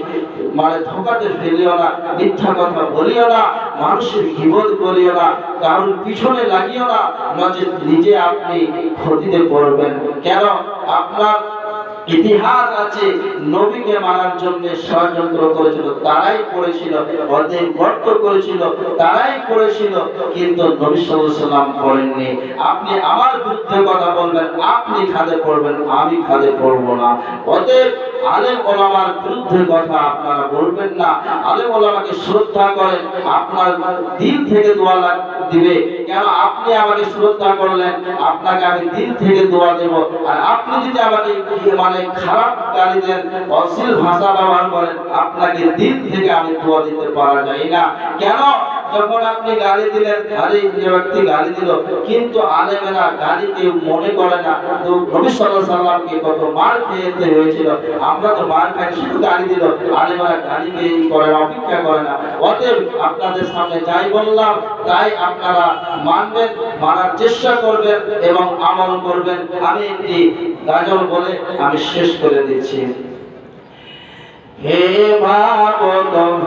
মানে ধোঁকাতে ফেলিও না, মিথ্যা কথা বলিও না, মানুষের গীবত করিও না, কারোর পিছনে লাগিও না, নচেত নিজে আপনি ক্ষতিতে পড়বেন। কেন? আপনার ইতিহাস আছে, নবীকে মানার জন্য ষড়যন্ত্র করেছিল তারাই করেছিল, অতএব গর্ত করেছিল তারাই করেছিল, কিন্তু নবী সাল্লাল্লাহু আলাইহি ওয়াসাল্লাম করেননি। আপনি আমার বিরুদ্ধে কথা বলবেন, আপনি খাদে পড়বেন, আমি খাদে পড়ব না। অতএব আলেম ওলামার বিরুদ্ধে কথা আপনারা বলবেন না। আলেম ওলামাকে শ্রদ্ধা করেন, আপনার দিল থেকে দোয়া দিবে। কেন? আপনি আমাকে শ্রদ্ধা করলেন, আপনাকে আমি দিল থেকে দোয়া দেব। আর আপনি যদি আমাকে মানে খারাপ গালি দেন, অশ্লীল ভাষা ব্যবহার করেন, আপনাকে দিল থেকে আমি দোয়া দিতে পারা যায় না। কেন? যখন আপনি গালি দিলেন, আরে যে ব্যক্তি গালি দিল, কিন্তু আলেমেরা গালিকে মনে করে না। তো নবী সাল্লাল্লাহু আলাইহি সাল্লামকে কত মার খেতে হয়েছিল, আমরা তো মার খাই, শুধু গালি দিল, আলেমেরা গালিকে করে না, অপেক্ষা করে না। অতএব আপনাদের সামনে যাই বললাম তাই আপনারা মানবেন, মানার চেষ্টা করবেন এবং আমল করবেন। আমি একটি গাজল বলে আমি শেষ করে দিচ্ছি। হে ভাবো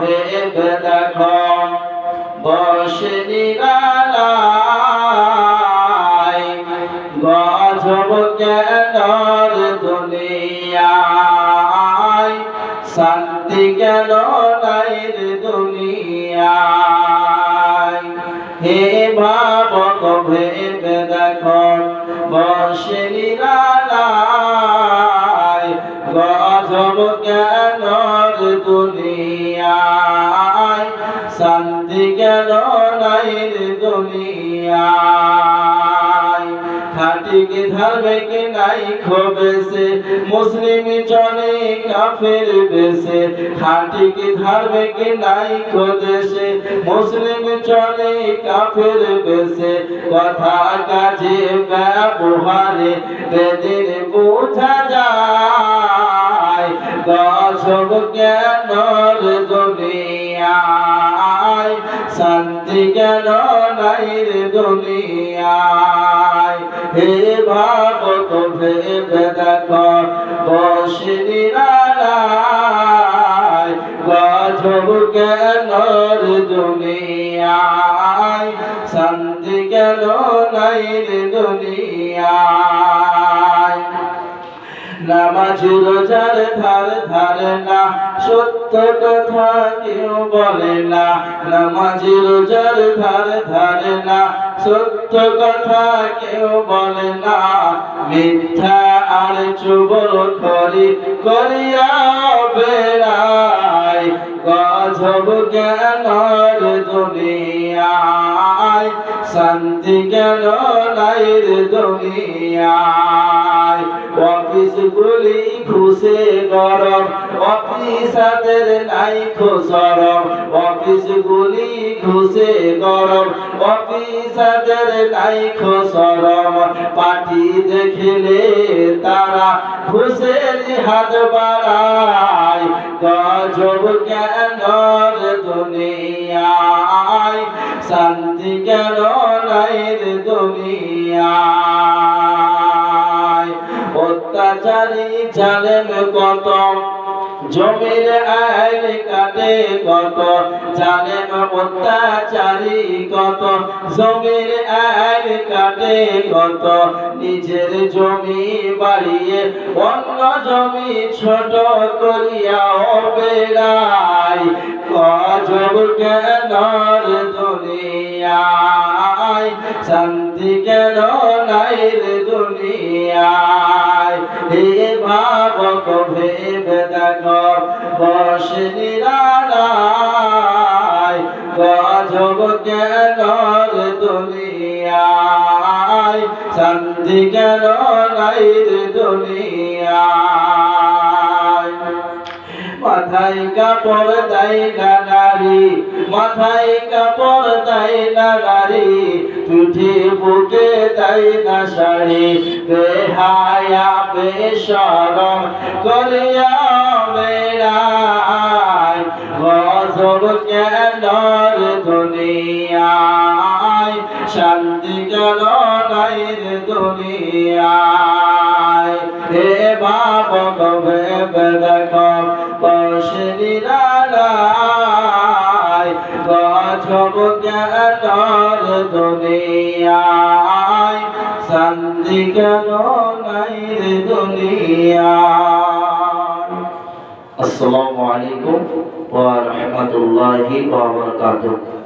ভেবে দেখো, বসে নিরালায় গজব কেন দুনিয়ায়, শান্তি কেন নাই দুনিয়ায়। হে ভাবো ভেবে দেখো, বসে নিরালায় গজব কেন দুনিয়ায়, শান্তি কেন নাই দুনিয়ায়। খাঁটিকে ধার্মিক নাই খোবেছে, মুসলিম চলে কাফের বেশে। খাঁটিকে ধার্মিক নাই খোদেশে, মুসলিম চলে কাফের বেশে। কথা কাজে ব্যবহারে বেদিন বোঝা যায়, গজ গজব কেন রে দুনিয়ায়, শান্তি কেন নাই রে দুনিয়ায়। হে ভাবক ভেবে দেখো বসে নিরালায়, গজব কেন রে দুনিয়ায়, শান্তি কেন নাই রে দুনিয়ায়। নামাজি রোজার ধারে ধারে না, সত্য কথা কেউ বলে না। নামাজি রোজার ধারে ধারে না, সত্য কথা কেউ বলে না। মিথ্যা আর চুগলখড়ি করিয়া বেড়ায়, গজব কেন রে দুনিয়ায়, শান্তি কেন নাই রে দুনিয়ায়। অফিস গুলি ঘুষে গরম, অফিসারদের নাই খোসরম। অফিস গুলি ঘুষে গরম, অফিসারদের নাই খোসরম। পার্টি দেখলে তারা ঘুষের হাত বাড়ায়, গজব কেন রে দুনিয়ায়, শান্তি কেন নাই রে দুনিয়ায়। অত্যাচারী জালেম কত, জমির আইন কাটে কত। জালেম অত্যাচারী কত, জমির আইন কাটে কত। নিজের জমি বাড়িয়ে অন্য জমি ছোট করিয়া বেড়ায়, গজব কেন রে দুনিয়ায়, শান্তি কেন নাই রে দুনিয়ায়। হে ভাবক ভেবে দেখো বসে নিরালায়, গজব কেন রে দুনিয়ায়, শান্তি কেন নাই রে দুনিয়ায়। মাথায় কাপড় দেয় না নারী, মাথায় কাপড় দেয় না নারী, পিঠে বুকে দেয় না শাড়ি। বেহায়া বেশরম করিয়া বেড়ায়, গজব কেন রে দুনিয়ায়, শান্তি কেন নাই রে দুনিয়ায়। হে ভাবক ভেবে দেখো বসে নিরালায়, গজব কেন রে দুনিয়ায়, শান্তি কেন নাই রে দুনিয়ায়। আসসালামু আলাইকুম ওয়া রাহমাতুল্লাহি ওয়া বারাকাতুহু।